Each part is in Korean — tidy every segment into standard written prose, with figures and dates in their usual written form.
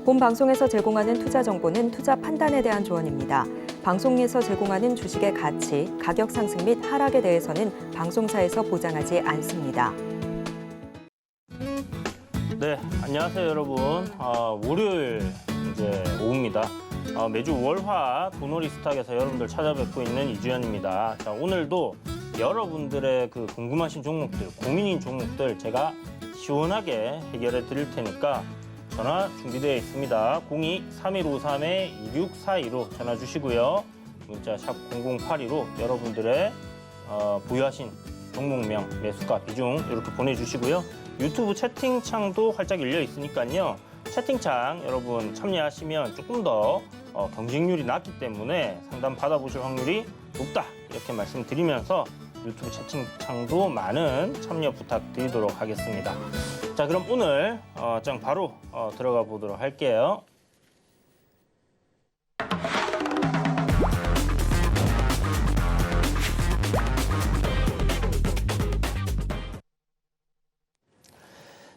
본 방송에서 제공하는 투자 정보는 투자 판단에 대한 조언입니다. 방송에서 제공하는 주식의 가치, 가격 상승 및 하락에 대해서는 방송사에서 보장하지 않습니다. 네, 안녕하세요 여러분. 월요일 이제 오후입니다. 매주 월화 도놀이 스탁에서 여러분들 찾아뵙고 있는 이주연입니다. 자, 오늘도 여러분들의 그 궁금하신 종목들, 고민인 종목들 제가 시원하게 해결해 드릴 테니까 전화 준비되어 있습니다. 02-3153-2642로 전화 주시고요. 문자 샵 0082로 여러분들의 보유하신 종목명, 매수가, 비중 이렇게 보내주시고요. 유튜브 채팅창도 활짝 열려 있으니까요. 채팅창 여러분 참여하시면 조금 더 경쟁률이 낮기 때문에 상담 받아보실 확률이 높다 이렇게 말씀드리면서 유튜브 채팅창도 많은 참여 부탁드리도록 하겠습니다. 자, 그럼 오늘 바로 들어가 보도록 할게요.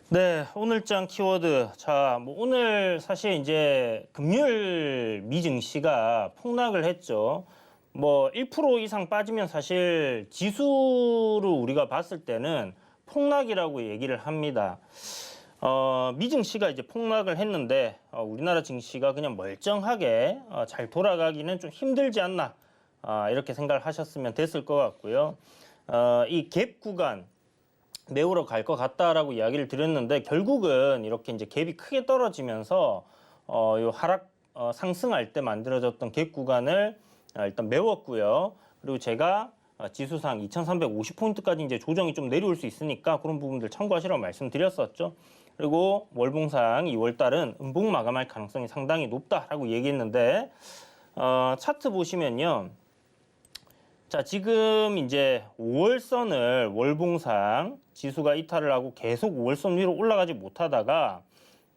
네, 오늘장 키워드. 자, 오늘 사실 이제 금요일 미증시가 폭락을 했죠. 1% 이상 빠지면 사실 지수를 우리가 봤을 때는 폭락이라고 얘기를 합니다. 미증시가 이제 폭락을 했는데 우리나라 증시가 그냥 멀쩡하게 잘 돌아가기는 좀 힘들지 않나 이렇게 생각을 하셨으면 됐을 것 같고요. 이 갭 구간 메우러 갈 것 같다라고 이야기를 드렸는데 결국은 이렇게 이제 갭이 크게 떨어지면서 요 하락 상승할 때 만들어졌던 갭 구간을 일단 메웠고요. 그리고 제가 지수상 2350포인트까지 이제 조정이 좀 내려올 수 있으니까 그런 부분들 참고하시라고 말씀드렸었죠. 그리고 월봉상 2월달은 음봉 마감할 가능성이 상당히 높다라고 얘기했는데 차트 보시면요. 자, 지금 이제 5월선을 월봉상 지수가 이탈을 하고 계속 5월선 위로 올라가지 못하다가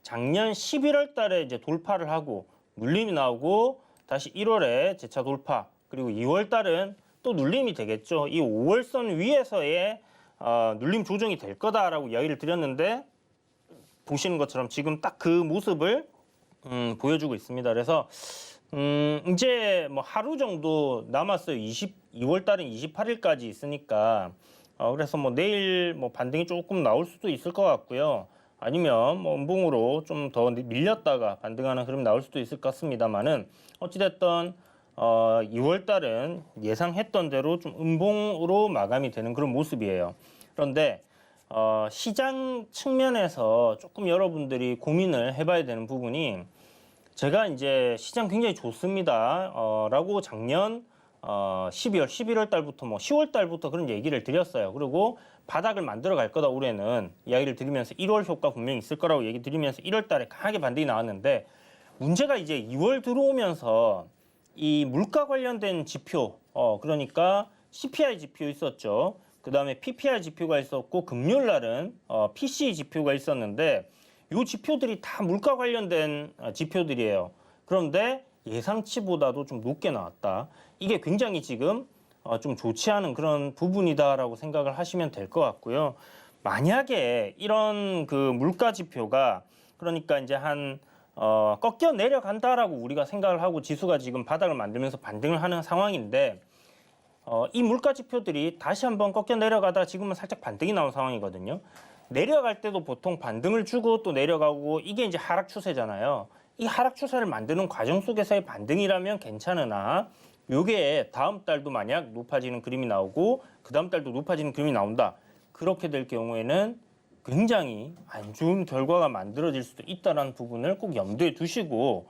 작년 11월 달에 이제 돌파를 하고 눌림이 나오고 다시 1월에 재차 돌파, 그리고 2월 달은 또 눌림이 되겠죠. 이 5월선 위에서의 눌림 조정이 될 거다라고 이야기를 드렸는데 보시는 것처럼 지금 딱 그 모습을 보여주고 있습니다. 그래서 이제 하루 정도 남았어요. 2월 달은 28일까지 있으니까 그래서 내일 반등이 조금 나올 수도 있을 것 같고요. 아니면 음봉으로 좀 더 밀렸다가 반등하는 흐름이 나올 수도 있을 것 같습니다만은 어찌됐든 2월 달은 예상했던 대로 좀 음봉으로 마감이 되는 그런 모습이에요. 그런데 시장 측면에서 조금 여러분들이 고민을 해봐야 되는 부분이, 제가 이제 시장 굉장히 좋습니다 라고 작년 11월 달부터 10월 달부터 그런 얘기를 드렸어요. 그리고 바닥을 만들어 갈 거다 올해는 이야기를 드리면서 1월 효과 분명히 있을 거라고 얘기 드리면서 1월 달에 강하게 반등이 나왔는데, 문제가 이제 2월 들어오면서 이 물가 관련된 지표, 그러니까 CPI 지표 있었죠. 그 다음에 PPI 지표가 있었고 금요일 날은 PCE 지표가 있었는데 이 지표들이 다 물가 관련된 지표들이에요. 그런데 예상치보다도 좀 높게 나왔다. 이게 굉장히 지금 좀 좋지 않은 그런 부분이다라고 생각을 하시면 될 것 같고요. 만약에 이런 그 물가 지표가 그러니까 이제 꺾여 내려간다라고 우리가 생각을 하고 지수가 지금 바닥을 만들면서 반등을 하는 상황인데, 이 물가 지표들이 다시 한번 꺾여 내려가다 지금은 살짝 반등이 나온 상황이거든요. 내려갈 때도 보통 반등을 주고 또 내려가고 이게 이제 하락 추세잖아요. 이 하락 추세를 만드는 과정 속에서의 반등이라면 괜찮으나 요게 다음 달도 만약 높아지는 그림이 나오고 그 다음 달도 높아지는 그림이 나온다. 그렇게 될 경우에는 굉장히 안 좋은 결과가 만들어질 수도 있다는 부분을 꼭 염두에 두시고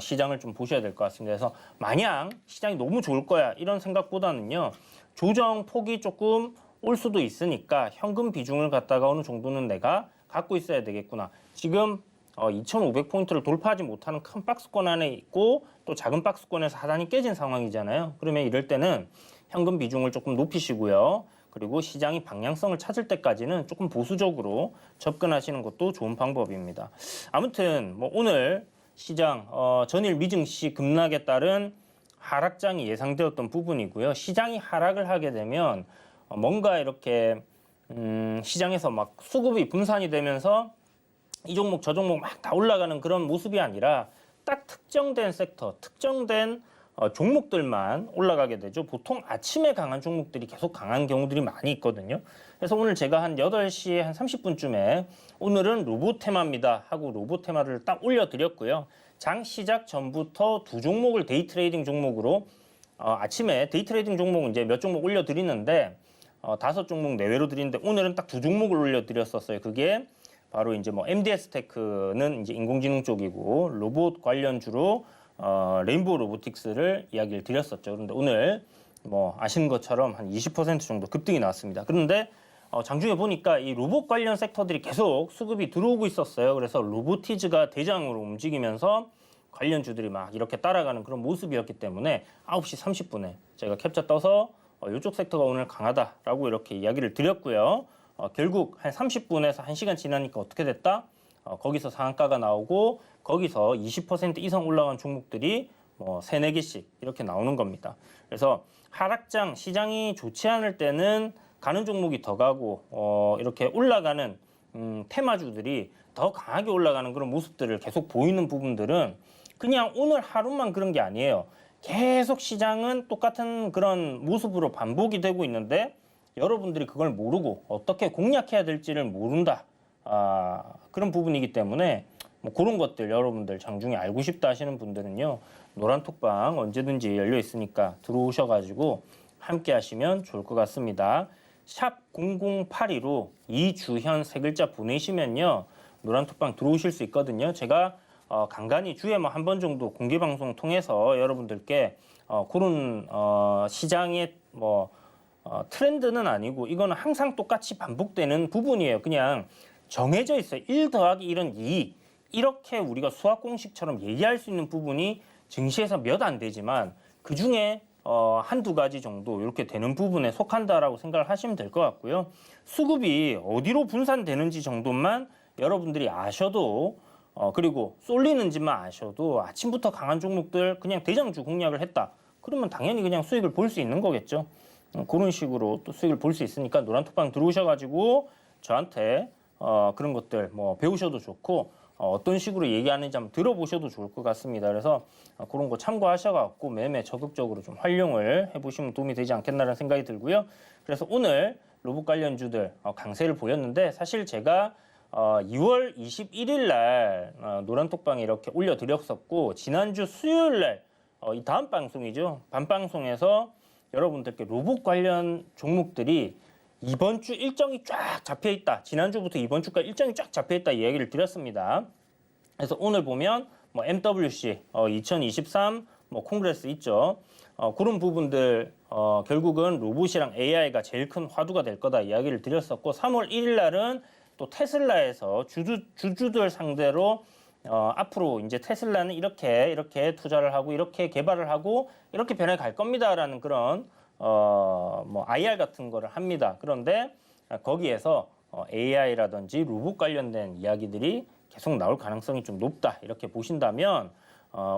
시장을 좀 보셔야 될 것 같습니다. 그래서 마냥 시장이 너무 좋을 거야 이런 생각보다는요, 조정 폭이 조금 올 수도 있으니까 현금 비중을 갖다가 어느 정도는 내가 갖고 있어야 되겠구나. 지금 2500포인트를 돌파하지 못하는 큰 박스권 안에 있고 또 작은 박스권에서 하단이 깨진 상황이잖아요. 그러면 이럴 때는 현금 비중을 조금 높이시고요. 그리고 시장이 방향성을 찾을 때까지는 조금 보수적으로 접근하시는 것도 좋은 방법입니다. 아무튼 오늘 시장 전일 미증시 급락에 따른 하락장이 예상되었던 부분이고요. 시장이 하락을 하게 되면 뭔가 이렇게 시장에서 막 수급이 분산이 되면서 이 종목 저 종목 막 다 올라가는 그런 모습이 아니라 딱 특정된 섹터, 특정된 종목들만 올라가게 되죠. 보통 아침에 강한 종목들이 계속 강한 경우들이 많이 있거든요. 그래서 오늘 제가 한 8시 한 30분쯤에 오늘은 로봇 테마입니다 하고 로봇 테마를 딱 올려드렸고요. 장 시작 전부터 두 종목을 데이 트레이딩 종목으로 아침에 데이 트레이딩 종목은 이제 몇 종목 올려드리는데 5종목 내외로 드리는데 오늘은 딱 두 종목을 올려드렸었어요. 그게 바로 이제 뭐 MDS 테크는 이제 인공지능 쪽이고 로봇 관련주로 레인보우 로보틱스를 이야기를 드렸었죠. 그런데 오늘 뭐 아시는 것처럼 한 20% 정도 급등이 나왔습니다. 그런데 장중에 보니까 이 로봇 관련 섹터들이 계속 수급이 들어오고 있었어요. 그래서 로보티즈가 대장으로 움직이면서 관련주들이 막 이렇게 따라가는 그런 모습이었기 때문에 9시 30분에 제가 캡처 떠서 이쪽 섹터가 오늘 강하다라고 이렇게 이야기를 드렸고요. 결국 한 30분에서 1시간 지나니까 어떻게 됐다? 거기서 상한가가 나오고 거기서 20% 이상 올라간 종목들이 뭐 3, 4개씩 이렇게 나오는 겁니다. 그래서 하락장 시장이 좋지 않을 때는 가는 종목이 더 가고 이렇게 올라가는 테마주들이 더 강하게 올라가는 그런 모습들을 계속 보이는 부분들은 그냥 오늘 하루만 그런 게 아니에요. 계속 시장은 똑같은 그런 모습으로 반복이 되고 있는데 여러분들이 그걸 모르고 어떻게 공략해야 될지를 모른다. 그런 부분이기 때문에 뭐 그런 것들 여러분들 장중에 알고 싶다 하시는 분들은요. 노란톡방 언제든지 열려 있으니까 들어오셔가지고 함께 하시면 좋을 것 같습니다. 샵 0082로 이주현 3글자 보내시면요. 노란톡방 들어오실 수 있거든요. 제가 간간히 주에 뭐 한 번 정도 공개 방송 통해서 여러분들께 그런 시장의 뭐 트렌드는 아니고 이거는 항상 똑같이 반복되는 부분이에요. 그냥 정해져 있어요. 1 더하기 1은 2. 이렇게 우리가 수학 공식처럼 얘기할 수 있는 부분이 증시에서 몇 안 되지만 그중에 한두 가지 정도 이렇게 되는 부분에 속한다라고 생각을 하시면 될 것 같고요. 수급이 어디로 분산되는지 정도만 여러분들이 아셔도 그리고 쏠리는지만 아셔도 아침부터 강한 종목들 그냥 대장주 공략을 했다. 그러면 당연히 그냥 수익을 볼 수 있는 거겠죠. 그런 식으로 또 수익을 볼 수 있으니까 노란톡방 들어오셔가지고 저한테 그런 것들 뭐 배우셔도 좋고 어떤 식으로 얘기하는지 한번 들어보셔도 좋을 것 같습니다. 그래서 그런 거 참고하셔갖고 매매 적극적으로 좀 활용을 해보시면 도움이 되지 않겠나라는 생각이 들고요. 그래서 오늘 로봇 관련주들 강세를 보였는데 사실 제가 2월 21일 날 노란톡방에 이렇게 올려드렸었고 지난주 수요일 날 이 다음 방송이죠. 밤방송에서 여러분들께 로봇 관련 종목들이 이번 주 일정이 쫙 잡혀있다. 지난주부터 이번 주까지 일정이 쫙 잡혀있다 이야기를 드렸습니다. 그래서 오늘 보면 뭐 MWC 2023 뭐 콩그레스 있죠. 그런 부분들 결국은 로봇이랑 AI가 제일 큰 화두가 될 거다 이야기를 드렸었고 3월 1일 날은 또 테슬라에서 주주들 상대로 앞으로 이제 테슬라는 이렇게 투자를 하고 이렇게 개발을 하고 이렇게 변해 갈 겁니다라는 그런 뭐 IR 같은 거를 합니다. 그런데 거기에서 AI라든지 로봇 관련된 이야기들이 계속 나올 가능성이 좀 높다 이렇게 보신다면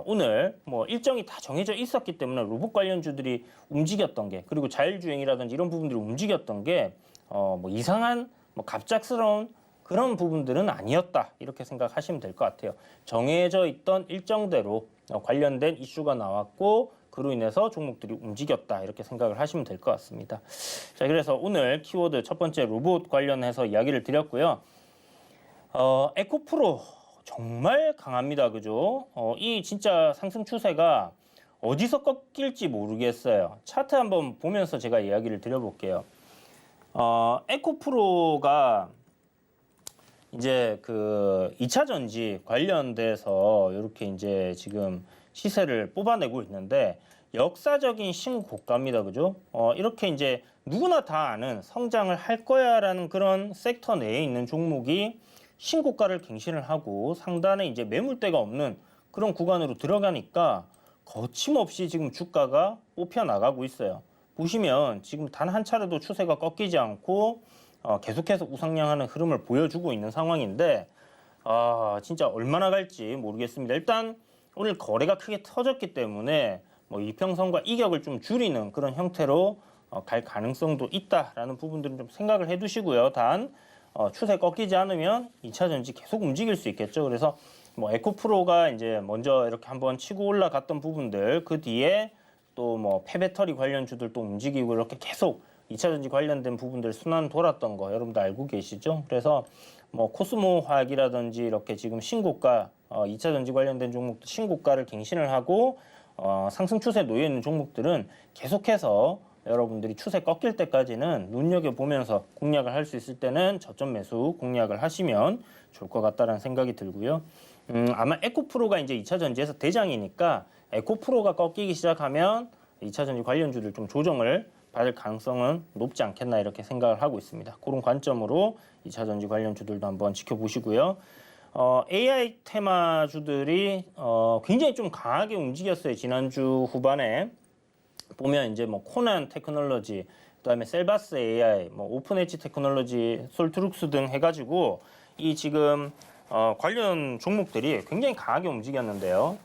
오늘 뭐 일정이 다 정해져 있었기 때문에 로봇 관련주들이 움직였던 게 그리고 자율주행이라든지 이런 부분들이 움직였던 게 뭐 이상한 뭐 갑작스러운 그런 부분들은 아니었다 이렇게 생각하시면 될 것 같아요. 정해져 있던 일정대로 관련된 이슈가 나왔고 그로 인해서 종목들이 움직였다 이렇게 생각을 하시면 될 것 같습니다. 자, 그래서 오늘 키워드 첫 번째 로봇 관련해서 이야기를 드렸고요. 에코프로 정말 강합니다. 그죠? 이 진짜 상승 추세가 어디서 꺾일지 모르겠어요. 차트 한번 보면서 제가 이야기를 드려볼게요. 에코프로가 이제 그 2차 전지 관련돼서 이렇게 이제 지금 시세를 뽑아내고 있는데 역사적인 신고가입니다. 그죠? 이렇게 이제 누구나 다 아는 성장을 할 거야라는 그런 섹터 내에 있는 종목이 신고가를 갱신을 하고 상단에 이제 매물대가 없는 그런 구간으로 들어가니까 거침없이 지금 주가가 뽑혀 나가고 있어요. 보시면 지금 단 한 차례도 추세가 꺾이지 않고 계속해서 우상향하는 흐름을 보여주고 있는 상황인데 진짜 얼마나 갈지 모르겠습니다. 일단 오늘 거래가 크게 터졌기 때문에 뭐 이평선과 이격을 좀 줄이는 그런 형태로 갈 가능성도 있다라는 부분들은 좀 생각을 해두시고요. 단 추세 꺾이지 않으면 2차 전지 계속 움직일 수 있겠죠. 그래서 뭐 에코프로가 이제 먼저 이렇게 한번 치고 올라갔던 부분들, 그 뒤에 또 뭐 폐배터리 관련주들 또 움직이고 이렇게 계속 2차 전지 관련된 부분들 순환 돌았던 거 여러분들 알고 계시죠? 그래서 뭐 코스모 화학이라든지 이렇게 지금 신고가 2차 전지 관련된 종목도 신고가를 갱신을 하고 상승 추세에 놓여 있는 종목들은 계속해서 여러분들이 추세 꺾일 때까지는 눈여겨보면서 공략을 할 수 있을 때는 저점 매수 공략을 하시면 좋을 것 같다라는 생각이 들고요. 아마 에코프로가 이제 2차 전지에서 대장이니까 에코프로가 꺾이기 시작하면 2차 전지 관련주들 좀 조정을 받을 가능성은 높지 않겠나 이렇게 생각을 하고 있습니다. 그런 관점으로 2차 전지 관련주들도 한번 지켜보시고요. AI 테마주들이 굉장히 좀 강하게 움직였어요. 지난주 후반에 보면 이제 뭐 코난 테크놀로지, 그다음에 셀바스 AI, 뭐 오픈 엣지 테크놀로지, 솔트룩스 등 해가지고 이 지금 관련 종목들이 굉장히 강하게 움직였는데요.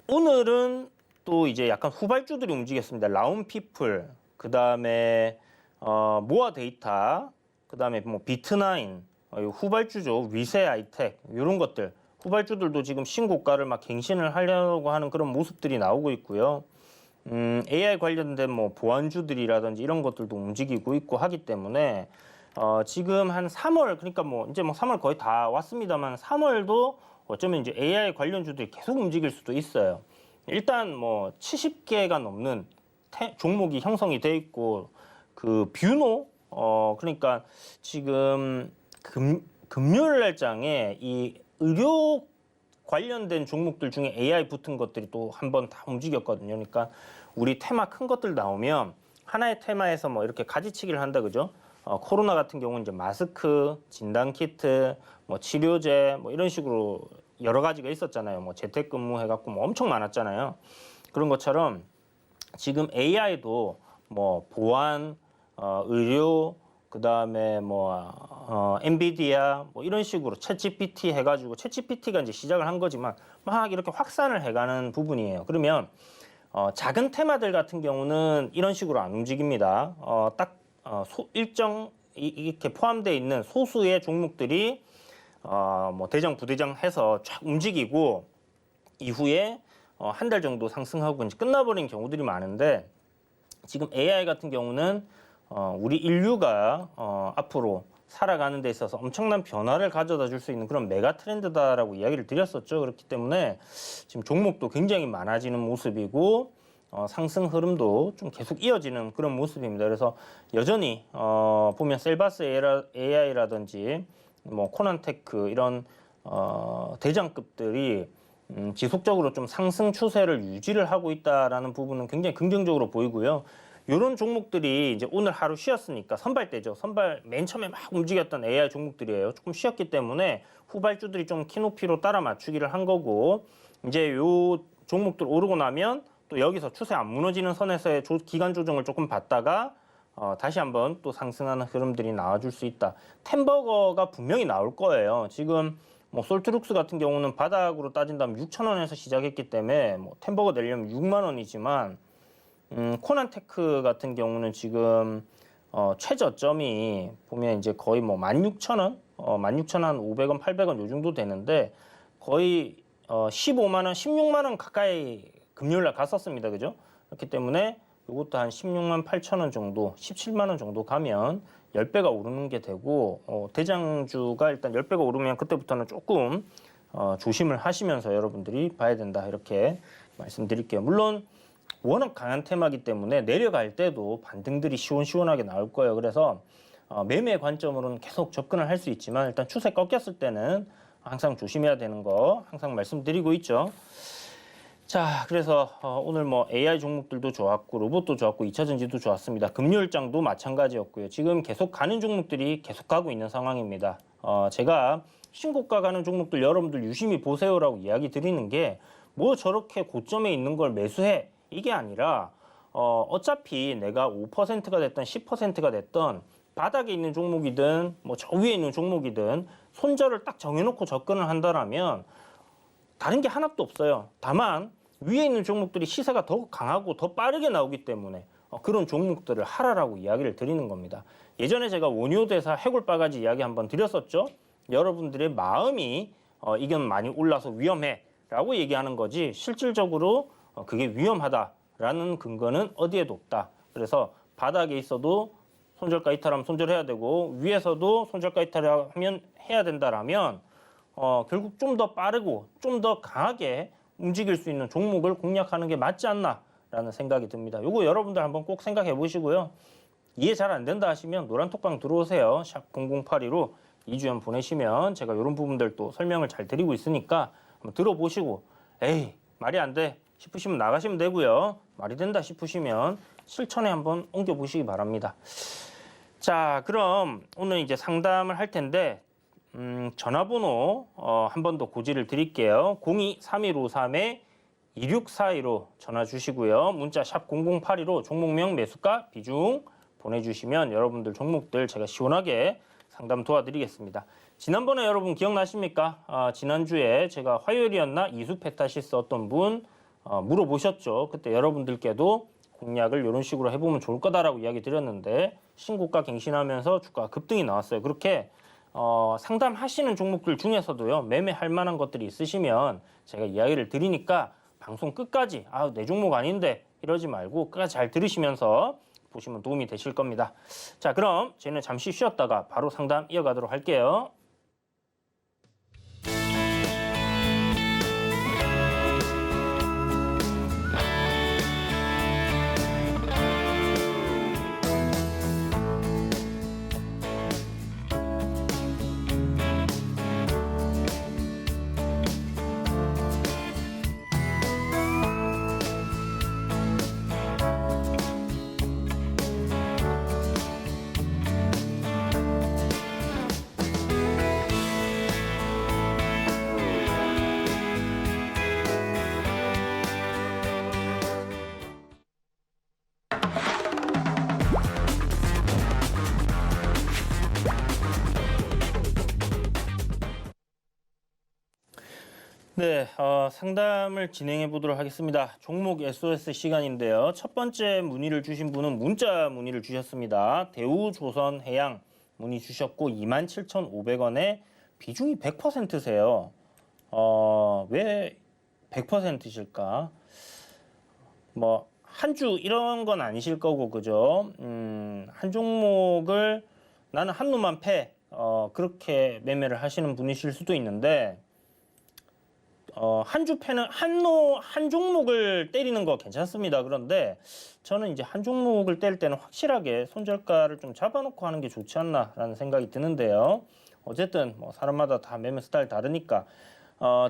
오늘은 또 이제 약간 후발주들이 움직였습니다. 라운피플, 그 다음에 모아 데이터, 그 다음에 뭐 비트나인, 후발주죠. 위세 아이텍 이런 것들 후발주들도 지금 신고가를 막 갱신을 하려고 하는 그런 모습들이 나오고 있고요. AI 관련된 뭐 보안주들이라든지 이런 것들도 움직이고 있고 하기 때문에 지금 한 3월 그러니까 뭐 이제 뭐 3월 거의 다 왔습니다만 3월도 어쩌면 이제 AI 관련주들이 계속 움직일 수도 있어요. 일단 뭐 70개가 넘는 종목이 형성이 돼 있고 그 뷰노 그러니까 지금 금요일 날장에 이 의료 관련된 종목들 중에 AI 붙은 것들이 또 한 번 다 움직였거든요. 그러니까 우리 테마 큰 것들 나오면 하나의 테마에서 뭐 이렇게 가지치기를 한다 그죠? 코로나 같은 경우는 이제 마스크, 진단 키트, 뭐 치료제 뭐 이런 식으로 여러 가지가 있었잖아요. 뭐 재택근무 해갖고 뭐 엄청 많았잖아요. 그런 것처럼 지금 AI도 뭐 보안, 의료, 그 다음에 뭐 엔비디아 뭐 이런 식으로 챗GPT 해가지고 챗GPT가 이제 시작을 한 거지만 막 이렇게 확산을 해가는 부분이에요. 그러면 작은 테마들 같은 경우는 이런 식으로 안 움직입니다. 일정 이렇게 포함되어 있는 소수의 종목들이 뭐 대장 부대장 해서 쫙 움직이고 이후에 한 달 정도 상승하고 이제 끝나버린 경우들이 많은데 지금 AI 같은 경우는 우리 인류가 앞으로 살아가는 데 있어서 엄청난 변화를 가져다 줄 수 있는 그런 메가 트렌드다라고 이야기를 드렸었죠. 그렇기 때문에 지금 종목도 굉장히 많아지는 모습이고 상승 흐름도 좀 계속 이어지는 그런 모습입니다. 그래서 여전히 보면 셀바스 AI라든지 뭐 코난테크 이런 대장급들이 지속적으로 좀 상승 추세를 유지를 하고 있다라는 부분은 굉장히 긍정적으로 보이고요. 이런 종목들이 이제 오늘 하루 쉬었으니까 선발대죠. 선발 맨 처음에 막 움직였던 AI 종목들이에요. 조금 쉬었기 때문에 후발주들이 좀 키높이로 따라 맞추기를 한 거고 이제 요 종목들 오르고 나면 또 여기서 추세 안 무너지는 선에서의 기간 조정을 조금 받다가 다시 한번 또 상승하는 흐름들이 나와줄 수 있다. 템버거가 분명히 나올 거예요. 지금 뭐 솔트룩스 같은 경우는 바닥으로 따진다면 6,000원에서 시작했기 때문에 뭐 템버거 내려면 6만 원이지만 코난테크 같은 경우는 지금 최저점이 보면 이제 거의 뭐 16,000원, 16,500원, 800원 요 정도 되는데 거의 15만 원, 16만 원 가까이 금요일 날 갔었습니다. 그죠? 그렇기 때문에 이것도 한 16만 8천 원 정도, 17만 원 정도 가면 10배가 오르는 게 되고 대장주가 일단 10배가 오르면 그때부터는 조금 조심을 하시면서 여러분들이 봐야 된다. 이렇게 말씀드릴게요. 물론 워낙 강한 테마이기 때문에 내려갈 때도 반등들이 시원시원하게 나올 거예요. 그래서 매매 관점으로는 계속 접근을 할 수 있지만 일단 추세 꺾였을 때는 항상 조심해야 되는 거 항상 말씀드리고 있죠. 자, 그래서 오늘 뭐 AI 종목들도 좋았고 로봇도 좋았고 2차 전지도 좋았습니다. 금요일장도 마찬가지였고요. 지금 계속 가는 종목들이 계속 가고 있는 상황입니다. 제가 신고가 가는 종목들 여러분들 유심히 보세요라고 이야기 드리는 게 뭐 저렇게 고점에 있는 걸 매수해 이게 아니라 어차피 내가 5%가 됐든 10%가 됐든 바닥에 있는 종목이든 뭐 저 위에 있는 종목이든 손절을 딱 정해놓고 접근을 한다라면 다른 게 하나도 없어요. 다만 위에 있는 종목들이 시세가 더 강하고 더 빠르게 나오기 때문에 그런 종목들을 하라라고 이야기를 드리는 겁니다. 예전에 제가 원효대사 해골바가지 이야기 한번 드렸었죠. 여러분들의 마음이 이건 많이 올라서 위험해라고 얘기하는 거지 실질적으로 그게 위험하다라는 근거는 어디에도 없다. 그래서 바닥에 있어도 손절가 이탈하면 손절해야 되고 위에서도 손절가 이탈하면 해야 된다라면 결국 좀 더 빠르고 좀 더 강하게 움직일 수 있는 종목을 공략하는 게 맞지 않나라는 생각이 듭니다. 요거 여러분들 한번 꼭 생각해 보시고요. 이해 잘 안 된다 하시면 노란톡방 들어오세요. 샵 0082로 이주연 보내시면 제가 이런 부분들 또 설명을 잘 드리고 있으니까 한번 들어보시고 에이 말이 안 돼 싶으시면 나가시면 되고요. 말이 된다 싶으시면 실천에 한번 옮겨보시기 바랍니다. 자, 그럼 오늘 이제 상담을 할 텐데 전화번호 한 번 더 고지를 드릴게요. 02-3153-2642로 전화 주시고요. 문자 샵 0082로 종목명 매수가 비중 보내주시면 여러분들 종목들 제가 시원하게 상담 도와드리겠습니다. 지난번에 여러분 기억나십니까? 지난주에 제가 화요일이었나 이수페타시스 어떤 분 물어보셨죠. 그때 여러분들께도 공략을 이런 식으로 해보면 좋을 거다라고 이야기 드렸는데 신고가 갱신하면서 주가가 급등이 나왔어요. 그렇게 상담하시는 종목들 중에서도요 매매할 만한 것들이 있으시면 제가 이야기를 드리니까 방송 끝까지 내 종목 아닌데 이러지 말고 끝까지 잘 들으시면서 보시면 도움이 되실 겁니다. 자, 그럼 저희는 잠시 쉬었다가 바로 상담 이어가도록 할게요. 네, 상담을 진행해 보도록 하겠습니다. 종목 SOS 시간인데요. 첫 번째 문의를 주신 분은 문자 문의를 주셨습니다. 대우조선해양 문의 주셨고 27,500원에 비중이 100%세요. 왜 100%실까? 뭐 한 주 이런 건 아니실 거고 그죠? 한 종목을 나는 한 놈만 패. 그렇게 매매를 하시는 분이실 수도 있는데 한 주 패는 한 종목을 때리는 거 괜찮습니다. 그런데 저는 이제 한 종목을 때릴 때는 확실하게 손절가를 좀 잡아놓고 하는 게 좋지 않나라는 생각이 드는데요. 어쨌든 뭐 사람마다 다 매매 스타일 다르니까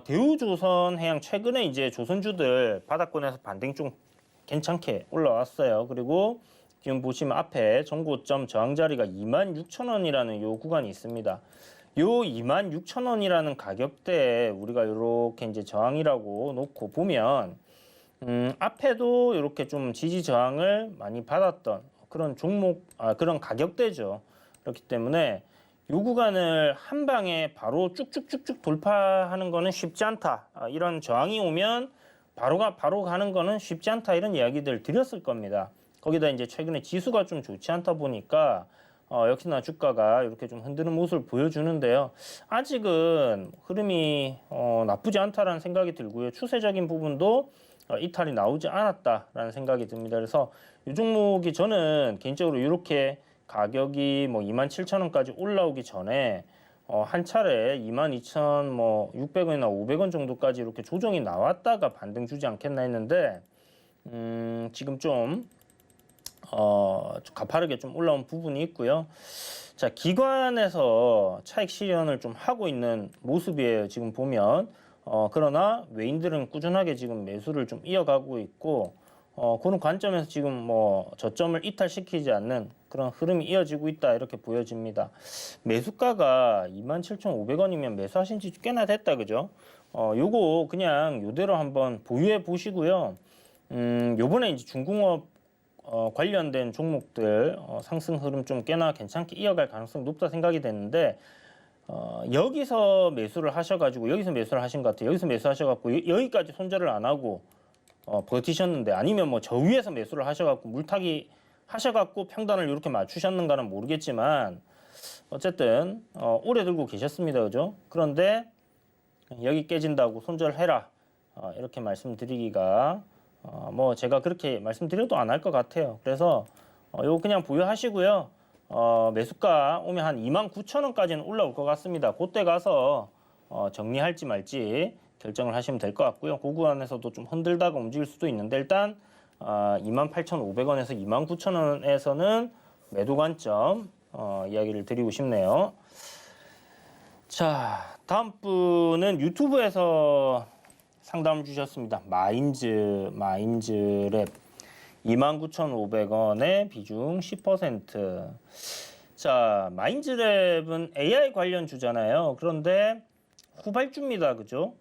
대우조선해양 최근에 이제 조선주들 바닥권에서 반등 좀 괜찮게 올라왔어요. 그리고 지금 보시면 앞에 정고점 저항 자리가 26,000원이라는 요 구간이 있습니다. 요 26,000원이라는 가격대에 우리가 이렇게 이제 저항이라고 놓고 보면 앞에도 이렇게 좀 지지 저항을 많이 받았던 그런 그런 가격대죠. 그렇기 때문에 요 구간을 한 방에 바로 쭉쭉쭉쭉 돌파하는 거는 쉽지 않다. 이런 저항이 오면 바로 가는 거는 쉽지 않다. 이런 이야기들 드렸을 겁니다. 거기다 이제 최근에 지수가 좀 좋지 않다 보니까 역시나 주가가 이렇게 좀 흔드는 모습을 보여주는데요. 아직은 흐름이 나쁘지 않다라는 생각이 들고요. 추세적인 부분도 이탈이 나오지 않았다라는 생각이 듭니다. 그래서 이 종목이 저는 개인적으로 이렇게 가격이 뭐 27,000원까지 올라오기 전에 한 차례 22,600원이나 500원 정도까지 이렇게 조정이 나왔다가 반등 주지 않겠나 했는데 지금 좀 가파르게 좀 올라온 부분이 있고요. 자, 기관에서 차익 실현을 좀 하고 있는 모습이에요. 지금 보면 그러나 외인들은 꾸준하게 지금 매수를 좀 이어가고 있고 그런 관점에서 지금 뭐 저점을 이탈시키지 않는 그런 흐름이 이어지고 있다 이렇게 보여집니다. 매수가가 27,500원이면 매수하신 지 꽤나 됐다 그죠? 요거 그냥 요대로 한번 보유해 보시고요. 요번에 이제 중공업 관련된 종목들 상승 흐름 좀 꽤나 괜찮게 이어갈 가능성이 높다 생각이 됐는데 여기서 매수를 하셔가지고 여기서 매수를 하신 것 같아요. 여기서 매수하셔갖고 여기까지 손절을 안 하고 버티셨는데 아니면 뭐 저 위에서 매수를 하셔갖고 물타기 하셔갖고 평단을 이렇게 맞추셨는가는 모르겠지만 어쨌든 오래 들고 계셨습니다. 그죠? 그런데 여기 깨진다고 손절해라 이렇게 말씀드리기가 뭐 제가 그렇게 말씀드려도 안 할 것 같아요. 그래서 요거 그냥 보유하시고요. 매수가 오면 한 29,000원까지는 올라올 것 같습니다. 그때 가서 정리할지 말지 결정을 하시면 될 것 같고요. 그 구간에서도 좀 흔들다가 움직일 수도 있는데 일단 28,500원에서 29,000원에서는 매도 관점 이야기를 드리고 싶네요. 자, 다음 분은 유튜브에서 상담을 주셨습니다. 마인즈랩 29,500원에 비중 10%. 자, 마인즈랩은 AI 관련 주잖아요. 그런데 후발주입니다. 그죠?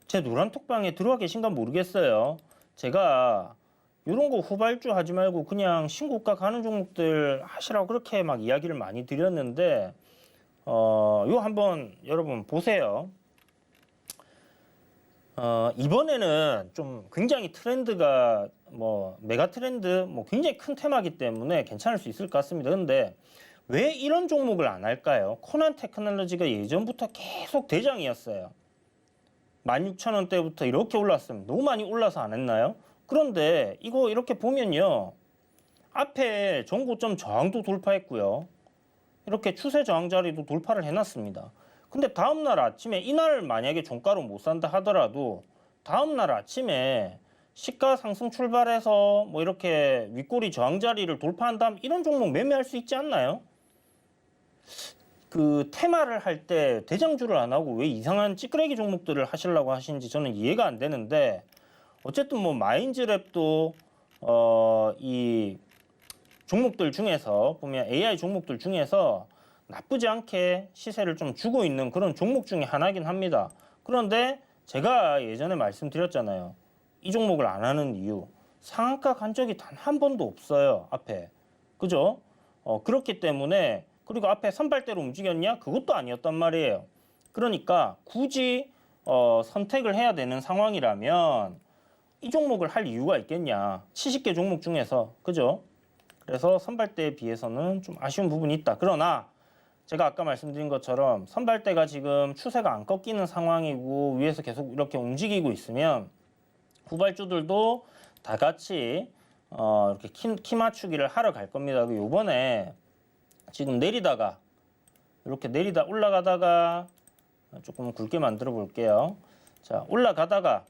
제 노란톡방에 들어와 계신가 모르겠어요. 제가 이런 거 후발주 하지 말고 그냥 신고가 가는 종목들 하시라고 그렇게 막 이야기를 많이 드렸는데 요 한번 여러분 보세요. 이번에는 좀 굉장히 트렌드가 뭐 메가 트렌드 뭐 굉장히 큰 테마이기 때문에 괜찮을 수 있을 것 같습니다. 근데 왜 이런 종목을 안 할까요? 코난 테크놀로지가 예전부터 계속 대장이었어요. 16,000원대부터 이렇게 올랐으면 너무 많이 올라서 안 했나요? 그런데 이거 이렇게 보면요. 앞에 전고점 저항도 돌파했고요. 이렇게 추세 저항 자리도 돌파를 해놨습니다. 근데 다음날 아침에 이날 만약에 종가로 못 산다 하더라도 다음날 아침에 시가 상승 출발해서 뭐 이렇게 윗꼬리 저항 자리를 돌파한 다음 이런 종목 매매할 수 있지 않나요? 그 테마를 할 때 대장주를 안 하고 왜 이상한 찌끄레기 종목들을 하시려고 하시는지 저는 이해가 안 되는데 어쨌든 뭐 마인즈랩도 이 종목들 중에서 보면 AI 종목들 중에서 나쁘지 않게 시세를 좀 주고 있는 그런 종목 중에 하나긴 합니다. 그런데 제가 예전에 말씀드렸잖아요. 이 종목을 안 하는 이유. 상한가 간 적이 단 한 번도 없어요. 앞에. 그죠? 그렇기 때문에 그리고 앞에 선발대로 움직였냐? 그것도 아니었단 말이에요. 그러니까 굳이 선택을 해야 되는 상황이라면 이 종목을 할 이유가 있겠냐? 70개 종목 중에서. 그죠? 그래서 선발대에 비해서는 좀 아쉬운 부분이 있다. 그러나 제가 아까 말씀드린 것처럼 선발대가 지금 추세가 안 꺾이는 상황이고 위에서 계속 이렇게 움직이고 있으면 후발주들도 다 같이 이렇게 키 맞추기를 하러 갈 겁니다. 요번에 지금 내리다가 이렇게 내리다 올라가다가 조금 굵게 만들어 볼게요. 자, 올라가다가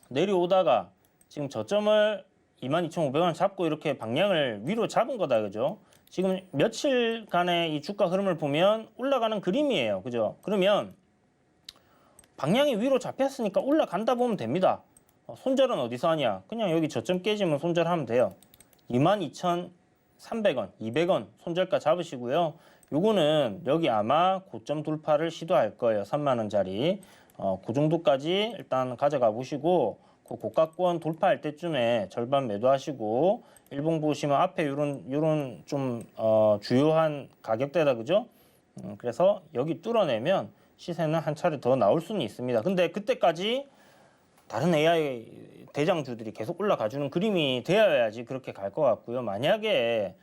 내려오다가 지금 저점을 22,500원 잡고 이렇게 방향을 위로 잡은 거다. 그죠? 지금 며칠간의 이 주가 흐름을 보면 올라가는 그림이에요. 그죠? 그러면 방향이 위로 잡혔으니까 올라간다 보면 됩니다. 손절은 어디서 하냐? 그냥 여기 저점 깨지면 손절하면 돼요. 22,300원, 200원 손절가 잡으시고요. 요거는 여기 아마 고점 돌파를 시도할 거예요. 3만원짜리. 그 정도까지 일단 가져가 보시고 그 고가권 돌파할 때쯤에 절반 매도하시고 일봉 보시면 앞에 요런 좀 주요한 가격대다. 그죠? 그래서 여기 뚫어내면 시세는 한 차례 더 나올 수는 있습니다. 근데 그때까지 다른 AI 대장주들이 계속 올라가주는 그림이 되어야지 그렇게 갈 것 같고요. 만약에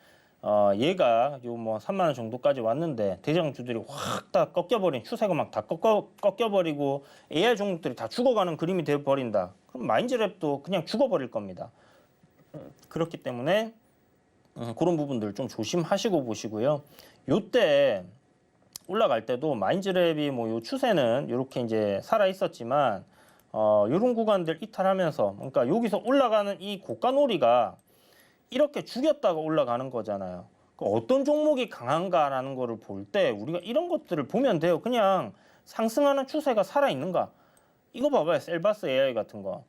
얘가 요 뭐 3만 원 정도까지 왔는데 대장주들이 확 다 꺾여버린 추세가 막 다 꺾여버리고 AI 종목들이 다 죽어가는 그림이 되어버린다. 그럼 마인즈랩도 그냥 죽어버릴 겁니다. 그렇기 때문에 그런 부분들 좀 조심하시고 보시고요. 요때 올라갈 때도 마인즈랩이 뭐 요 추세는 이렇게 이제 살아 있었지만 요런 구간들 이탈하면서 그러니까 여기서 올라가는 이 고가놀이가 이렇게 죽였다가 올라가는 거잖아요. 어떤 종목이 강한가라는 거를 볼 때 우리가 이런 것들을 보면 돼요. 그냥 상승하는 추세가 살아있는가. 이거 봐봐요. 셀바스 AI 같은 거.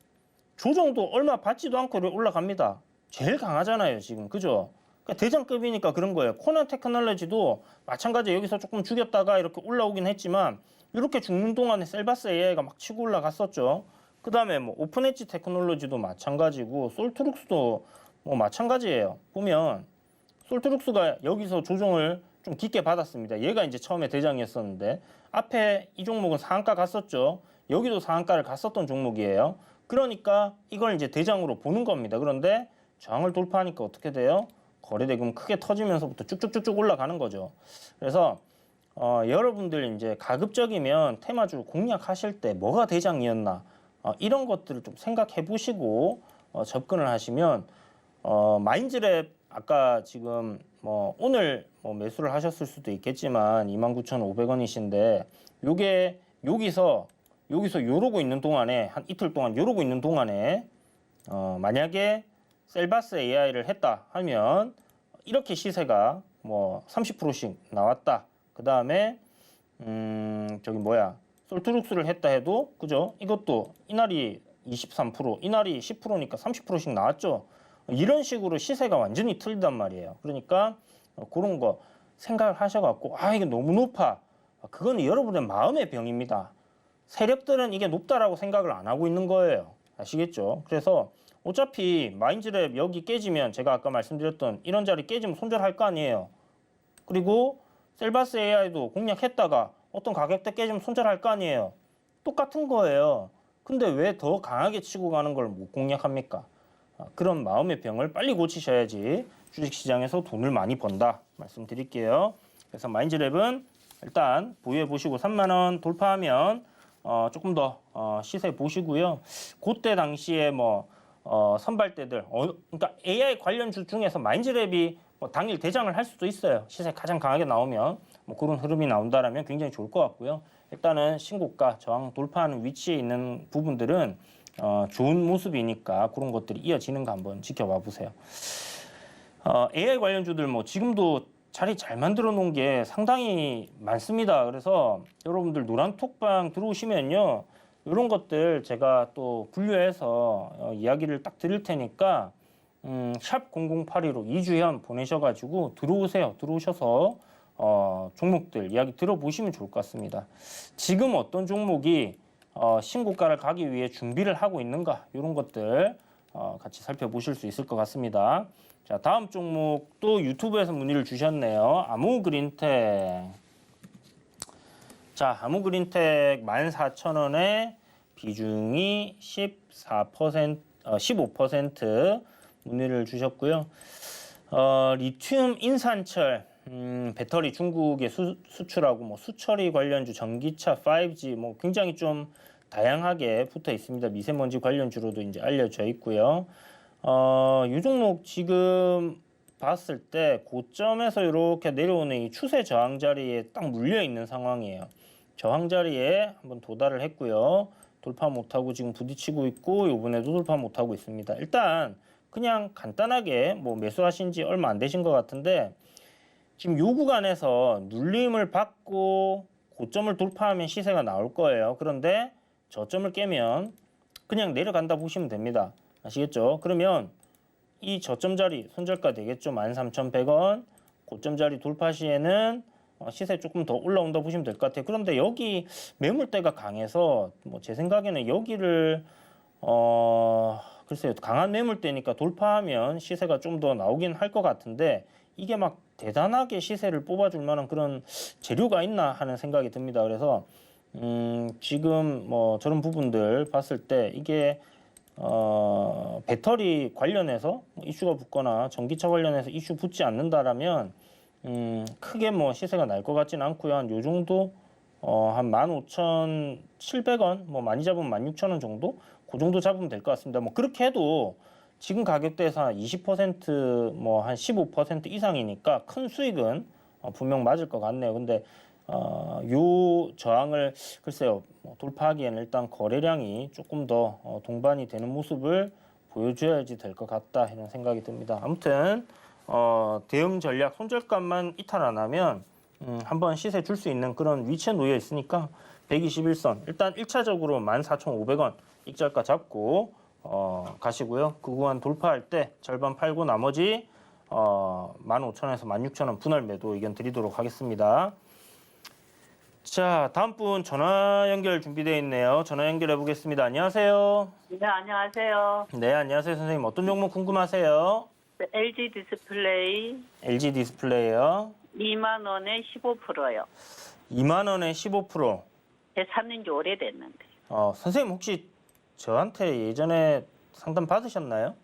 조정도 얼마 받지도 않고 올라갑니다. 제일 강하잖아요. 지금. 그죠? 그러니까 대장급이니까 그런 거예요. 코난 테크놀로지도 마찬가지 여기서 조금 죽였다가 이렇게 올라오긴 했지만 이렇게 죽는 동안에 셀바스 AI가 막 치고 올라갔었죠. 그 다음에 뭐 오픈 엣지 테크놀로지도 마찬가지고 솔트룩스도 뭐 마찬가지예요. 보면 솔트룩스가 여기서 조정을 좀 깊게 받았습니다. 얘가 이제 처음에 대장이었었는데 앞에 이 종목은 상한가 갔었죠. 여기도 상한가를 갔었던 종목이에요. 그러니까 이걸 이제 대장으로 보는 겁니다. 그런데 저항을 돌파하니까 어떻게 돼요? 거래대금 크게 터지면서부터 쭉쭉쭉쭉 올라가는 거죠. 그래서 여러분들 이제 가급적이면 테마주 공략하실 때 뭐가 대장이었나 이런 것들을 좀 생각해 보시고 접근을 하시면 마인즈랩 아까 지금 뭐 오늘 뭐 매수를 하셨을 수도 있겠지만 29,500원이신데 요게 여기서 요러고 있는 동안에 한 이틀 동안 요러고 있는 동안에 만약에 셀바스 AI를 했다 하면 이렇게 시세가 뭐 30%씩 나왔다. 그 다음에 저기 뭐야 솔트룩스를 했다 해도 그죠? 이것도 이날이 23%, 이날이 10%니까 30%씩 나왔죠. 이런 식으로 시세가 완전히 틀리단 말이에요. 그러니까 그런 거 생각을 하셔갖고 아 이게 너무 높아. 그건 여러분의 마음의 병입니다. 세력들은 이게 높다라고 생각을 안 하고 있는 거예요. 아시겠죠? 그래서 어차피 마인즈랩 여기 깨지면 제가 아까 말씀드렸던 이런 자리 깨지면 손절할 거 아니에요. 그리고 셀바스 AI도 공략했다가 어떤 가격대 깨지면 손절할 거 아니에요. 똑같은 거예요. 근데 왜 더 강하게 치고 가는 걸 못 공략합니까? 그런 마음의 병을 빨리 고치셔야지 주식시장에서 돈을 많이 번다 말씀드릴게요. 그래서 마인즈랩은 일단 보유해 보시고 3만 원 돌파하면 조금 더 시세 보시고요. 그때 당시에 뭐 선발대들 그러니까 AI 관련주 중에서 마인즈랩이 뭐 당일 대장을 할 수도 있어요. 시세 가장 강하게 나오면 뭐 그런 흐름이 나온다라면 굉장히 좋을 것 같고요. 일단은 신고가 저항 돌파하는 위치에 있는 부분들은 좋은 모습이니까 그런 것들이 이어지는 거 한번 지켜봐 보세요. AI 관련주들 뭐 지금도 자리 잘 만들어 놓은 게 상당히 많습니다. 그래서 여러분들 노란톡방 들어오시면요. 이런 것들 제가 또 분류해서 이야기를 딱 드릴 테니까 샵 0082로 이주현 보내셔가지고 들어오세요. 들어오셔서 종목들 이야기 들어보시면 좋을 것 같습니다. 지금 어떤 종목이 신고가를 가기 위해 준비를 하고 있는가 이런 것들 같이 살펴보실 수 있을 것 같습니다. 자, 다음 종목도 유튜브에서 문의를 주셨네요. 아무그린텍. 자, 아무그린텍 14,000원에 비중이 15% 문의를 주셨고요. 리튬 인산철 배터리 중국에 수출하고 뭐 수처리 관련주, 전기차, 5G 뭐 굉장히 좀 다양하게 붙어 있습니다. 미세먼지 관련주로도 이제 알려져 있고요. 이 종목 지금 봤을 때 고점에서 이렇게 내려오는 이 추세 저항 자리에 딱 물려 있는 상황이에요. 저항 자리에 한번 도달을 했고요. 돌파 못하고 지금 부딪히고 있고 이번에도 돌파 못하고 있습니다. 일단 그냥 간단하게 뭐 매수하신 지 얼마 안 되신 것 같은데 지금 요 구간에서 눌림을 받고 고점을 돌파하면 시세가 나올 거예요. 그런데 저점을 깨면 그냥 내려간다 보시면 됩니다. 아시겠죠? 그러면 이 저점 자리 손절가 되겠죠. 13,100원. 고점 자리 돌파 시에는 시세 조금 더 올라온다 보시면 될 것 같아요. 그런데 여기 매물대가 강해서 뭐 제 생각에는 여기를 글쎄요. 강한 매물대니까 돌파하면 시세가 좀 더 나오긴 할 것 같은데 이게 막 대단하게 시세를 뽑아줄 만한 그런 재료가 있나 하는 생각이 듭니다. 그래서 지금 뭐 저런 부분들 봤을 때 이게 배터리 관련해서 이슈가 붙거나 전기차 관련해서 이슈 붙지 않는다라면 크게 뭐 시세가 날 것 같지는 않고요. 한 요 정도 한 15,700원 뭐 많이 잡으면 16,000원 정도 그 정도 잡으면 될 것 같습니다. 뭐 그렇게 해도 지금 가격대에서 한 20% 한 15% 이상이니까 큰 수익은 분명 맞을 것 같네요. 근데 요 저항을 글쎄요 돌파하기에는 일단 거래량이 조금 더 동반이 되는 모습을 보여줘야지 될 것 같다 이런 생각이 듭니다. 아무튼 대응 전략 손절값만 이탈 안 하면 한번 시세 줄 수 있는 그런 위치에 놓여 있으니까 121선 일단 1차적으로 14,500원 익절가 잡고 가시고요. 그 구간 돌파할 때 절반 팔고 나머지 15,000원에서 16,000원 분할 매도 의견 드리도록 하겠습니다. 자, 다음 분 전화 연결 준비되어 있네요. 전화 연결해 보겠습니다. 안녕하세요. 네, 안녕하세요. 네, 안녕하세요. 선생님. 어떤 종목 궁금하세요? 네, LG 디스플레이 LG 디스플레이요. 2만 원에 15%요. 2만 원에 15%. 제 샀는 지 오래됐는데. 선생님 혹시 저한테 예전에 상담 받으셨나요?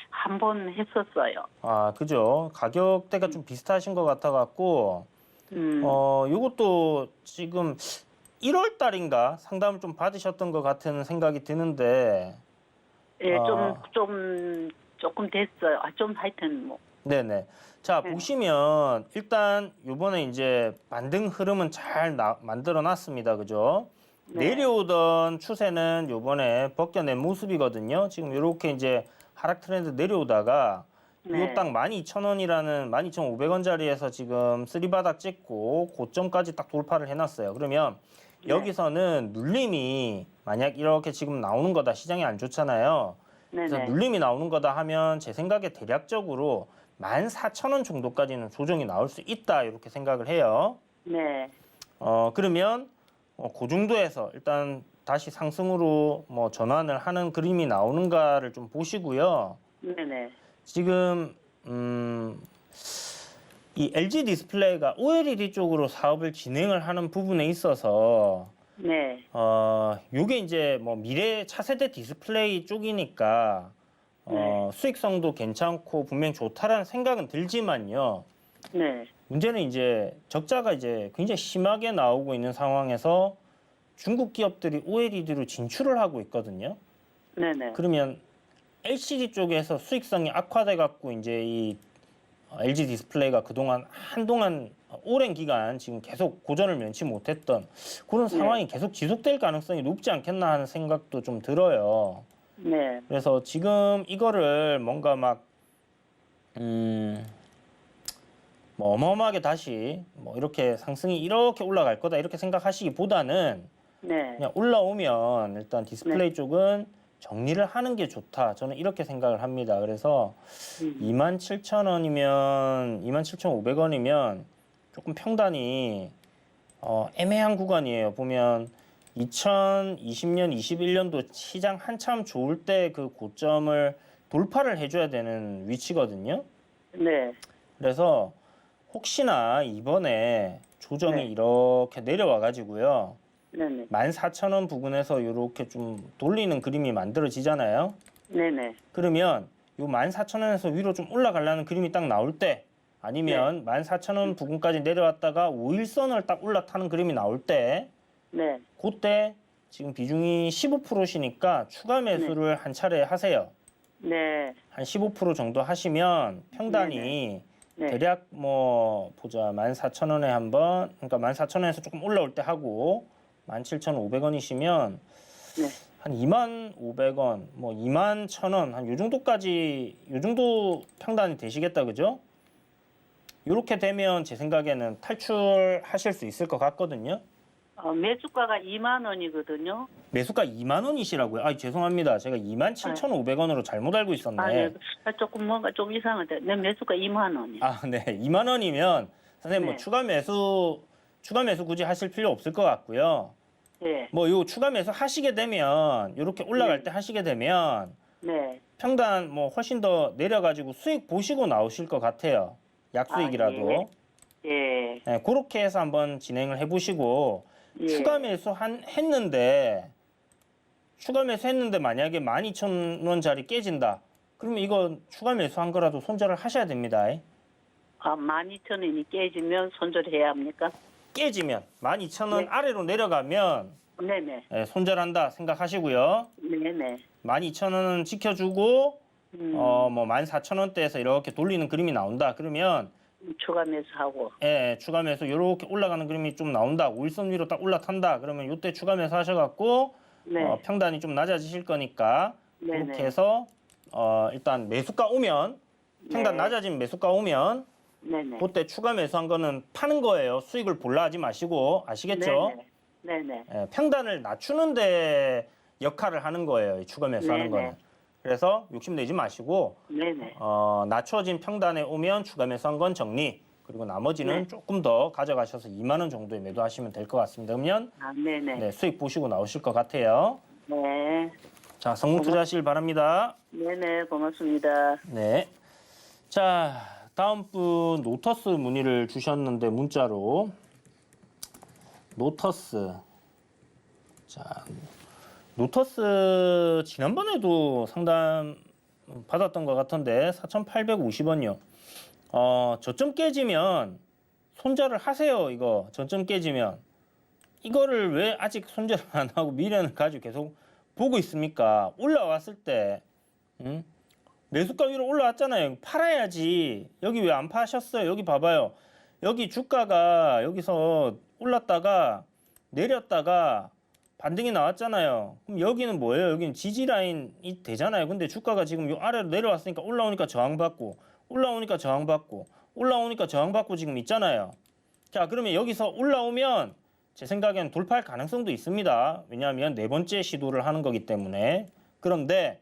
한 번 했었어요. 아, 그죠. 가격대가 좀 비슷하신 것 같아갖고, 요것도 지금 1월 달인가 상담을 좀 받으셨던 것 같은 생각이 드는데, 예, 아. 조금 됐어요. 좀 하여튼 뭐. 네네. 자, 네. 보시면 일단 요번에 이제 반등 흐름은 잘 만들어 놨습니다. 그죠? 네. 내려오던 추세는 요번에 벗겨낸 모습이거든요. 지금 이렇게 이제 하락 트렌드 내려오다가 네. 요 딱 12,000원이라는 12,500원짜리에서 지금 쓰리바닥 찍고 고점까지 딱 돌파를 해놨어요. 그러면 네. 여기서는 눌림이 만약 이렇게 지금 나오는 거다, 시장이 안 좋잖아요. 그래서 네네. 눌림이 나오는 거다 하면 제 생각에 대략적으로 14,000원 정도까지는 조정이 나올 수 있다, 이렇게 생각을 해요. 네. 그러면 그 정도에서 일단 다시 상승으로 뭐 전환을 하는 그림이 나오는가를 좀 보시고요. 네네. 지금 이 LG 디스플레이가 OLED 쪽으로 사업을 진행을 하는 부분에 있어서 네. 요게 이제 뭐 미래 차세대 디스플레이 쪽이니까 수익성도 괜찮고 분명히 좋다라는 생각은 들지만요. 네. 문제는 이제 적자가 이제 굉장히 심하게 나오고 있는 상황에서 중국 기업들이 OLED로 진출을 하고 있거든요. 네네. 그러면 LCD 쪽에서 수익성이 악화돼 갖고 이제 이 LG 디스플레이가 그동안 한동안 오랜 기간 지금 계속 고전을 면치 못했던 그런 상황이 계속 지속될 가능성이 높지 않겠나 하는 생각도 좀 들어요. 네. 그래서 지금 이거를 뭔가 막 뭐 어마어마하게 다시 뭐 이렇게 상승이 이렇게 올라갈 거다 이렇게 생각하시기보다는 네. 그냥 올라오면 일단 디스플레이 쪽은 정리를 하는 게 좋다. 저는 이렇게 생각을 합니다. 그래서 27,000원이면 27,500원이면 조금 평단이 애매한 구간이에요. 보면 2020년, 21년도 시장 한참 좋을 때 그 고점을 돌파를 해줘야 되는 위치거든요. 네. 그래서 혹시나 이번에 조정이 네. 이렇게 내려와 가지고요. 네네. 14,000원 부근에서 이렇게 좀 돌리는 그림이 만들어지잖아요. 네네. 그러면 요 14,000원에서 위로 좀 올라가려는 그림이 딱 나올 때 아니면 14,000원 부근까지 내려왔다가 5일선을 딱 올라타는 그림이 나올 때 네. 그때 지금 비중이 15%시니까 추가 매수를 한 차례 하세요. 네. 한 15% 정도 하시면 평단이 네. 대략 뭐 보자 14,000원에 한번 그러니까 14,000원에서 조금 올라올 때 하고 17,500원이시면 네. 한 25,500원, 뭐 21,000원 한 요 정도까지 요 정도 평단이 되시겠다 그죠? 이렇게 되면 제 생각에는 탈출하실 수 있을 것 같거든요. 매수가가 2만 원이거든요. 매수가 2만 원이시라고요? 아, 죄송합니다. 제가 27,500원으로 잘못 알고 있었네. 네. 조금 뭔가 좀 이상한데. 내 매수가 2만 원이요. 아, 네. 2만 원이면 선생님 뭐 네. 추가 매수 굳이 하실 필요 없을 것 같고요. 네. 뭐 요 추가 매수 하시게 되면 이렇게 올라갈 네. 때 하시게 되면 네. 평단 뭐 훨씬 더 내려가지고 수익 보시고 나오실 것 같아요. 약수익이라도. 예. 네, 그렇게 해서 한번 진행을 해보시고 예. 추가 매수 했는데 만약에 12,000원짜리 깨진다. 그러면 이거 추가 매수한 거라도 손절을 하셔야 됩니다. 12,000원이 깨지면 손절해야 합니까? 깨지면 12,000원 네. 아래로 내려가면 네네. 손절한다 생각하시고요. 네네. 12,000원은 지켜주고 뭐 14,000원대에서 이렇게 돌리는 그림이 나온다. 그러면 추가 매수하고. 추가 매수 이렇게 올라가는 그림이 좀 나온다. 5일선 위로 딱 올라탄다. 그러면 이때 추가 매수 하셔갖고 네. 평단이 좀 낮아지실 거니까 네네. 그렇게 해서 일단 매수가 오면 평단 네. 낮아진 매수가 오면 네네. 그때 추가 매수한 거는 파는 거예요. 수익을 볼라 하지 마시고 아시겠죠? 네네. 평단을 낮추는데 역할을 하는 거예요. 이 추가 매수하는 네네. 거는. 그래서 욕심내지 마시고 네네. 낮춰진 평단에 오면 추가 매수한 건 정리. 그리고 나머지는 네. 조금 더 가져가셔서 2만 원 정도에 매도하시면 될 것 같습니다. 그러면 네네. 수익 보시고 나오실 것 같아요. 네. 자, 성공 투자하시길 바랍니다. 네네. 고맙습니다. 네. 자, 다음 분 노터스 문의를 주셨는데 문자로 노터스. 자, 로터스 지난번에도 상담 받았던 것 같은데 4,850원이요. 저점 깨지면 손절을 하세요. 이거 저점 깨지면 이거를 왜 아직 손절을 안 하고 미래는 가지고 계속 보고 있습니까? 올라왔을 때 매수가 위로 올라왔잖아요. 팔아야지. 여기 왜 안 파셨어요? 여기 봐봐요. 여기 주가가 여기서 올랐다가 내렸다가 반등이 나왔잖아요. 그럼 여기는 뭐예요? 여기는 지지 라인이 되잖아요. 근데 주가가 지금 요 아래로 내려왔으니까 올라오니까 저항받고 올라오니까 저항받고 올라오니까 저항받고 지금 있잖아요. 자, 그러면 여기서 올라오면 제 생각에는 돌파할 가능성도 있습니다. 왜냐하면 네 번째 시도를 하는 거기 때문에. 그런데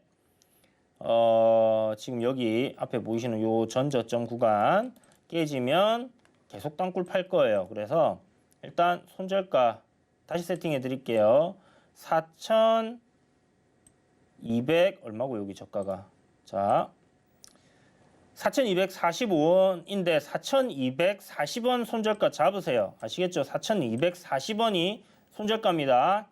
지금 여기 앞에 보이시는 요 전저점 구간 깨지면 계속 땅굴 팔 거예요. 그래서 일단 손절가 다시 세팅해 드릴게요. 4,200 얼마고 여기 저가가. 자, 4,245원인데 4,240원 손절가 잡으세요. 아시겠죠? 4,240원이 손절가입니다.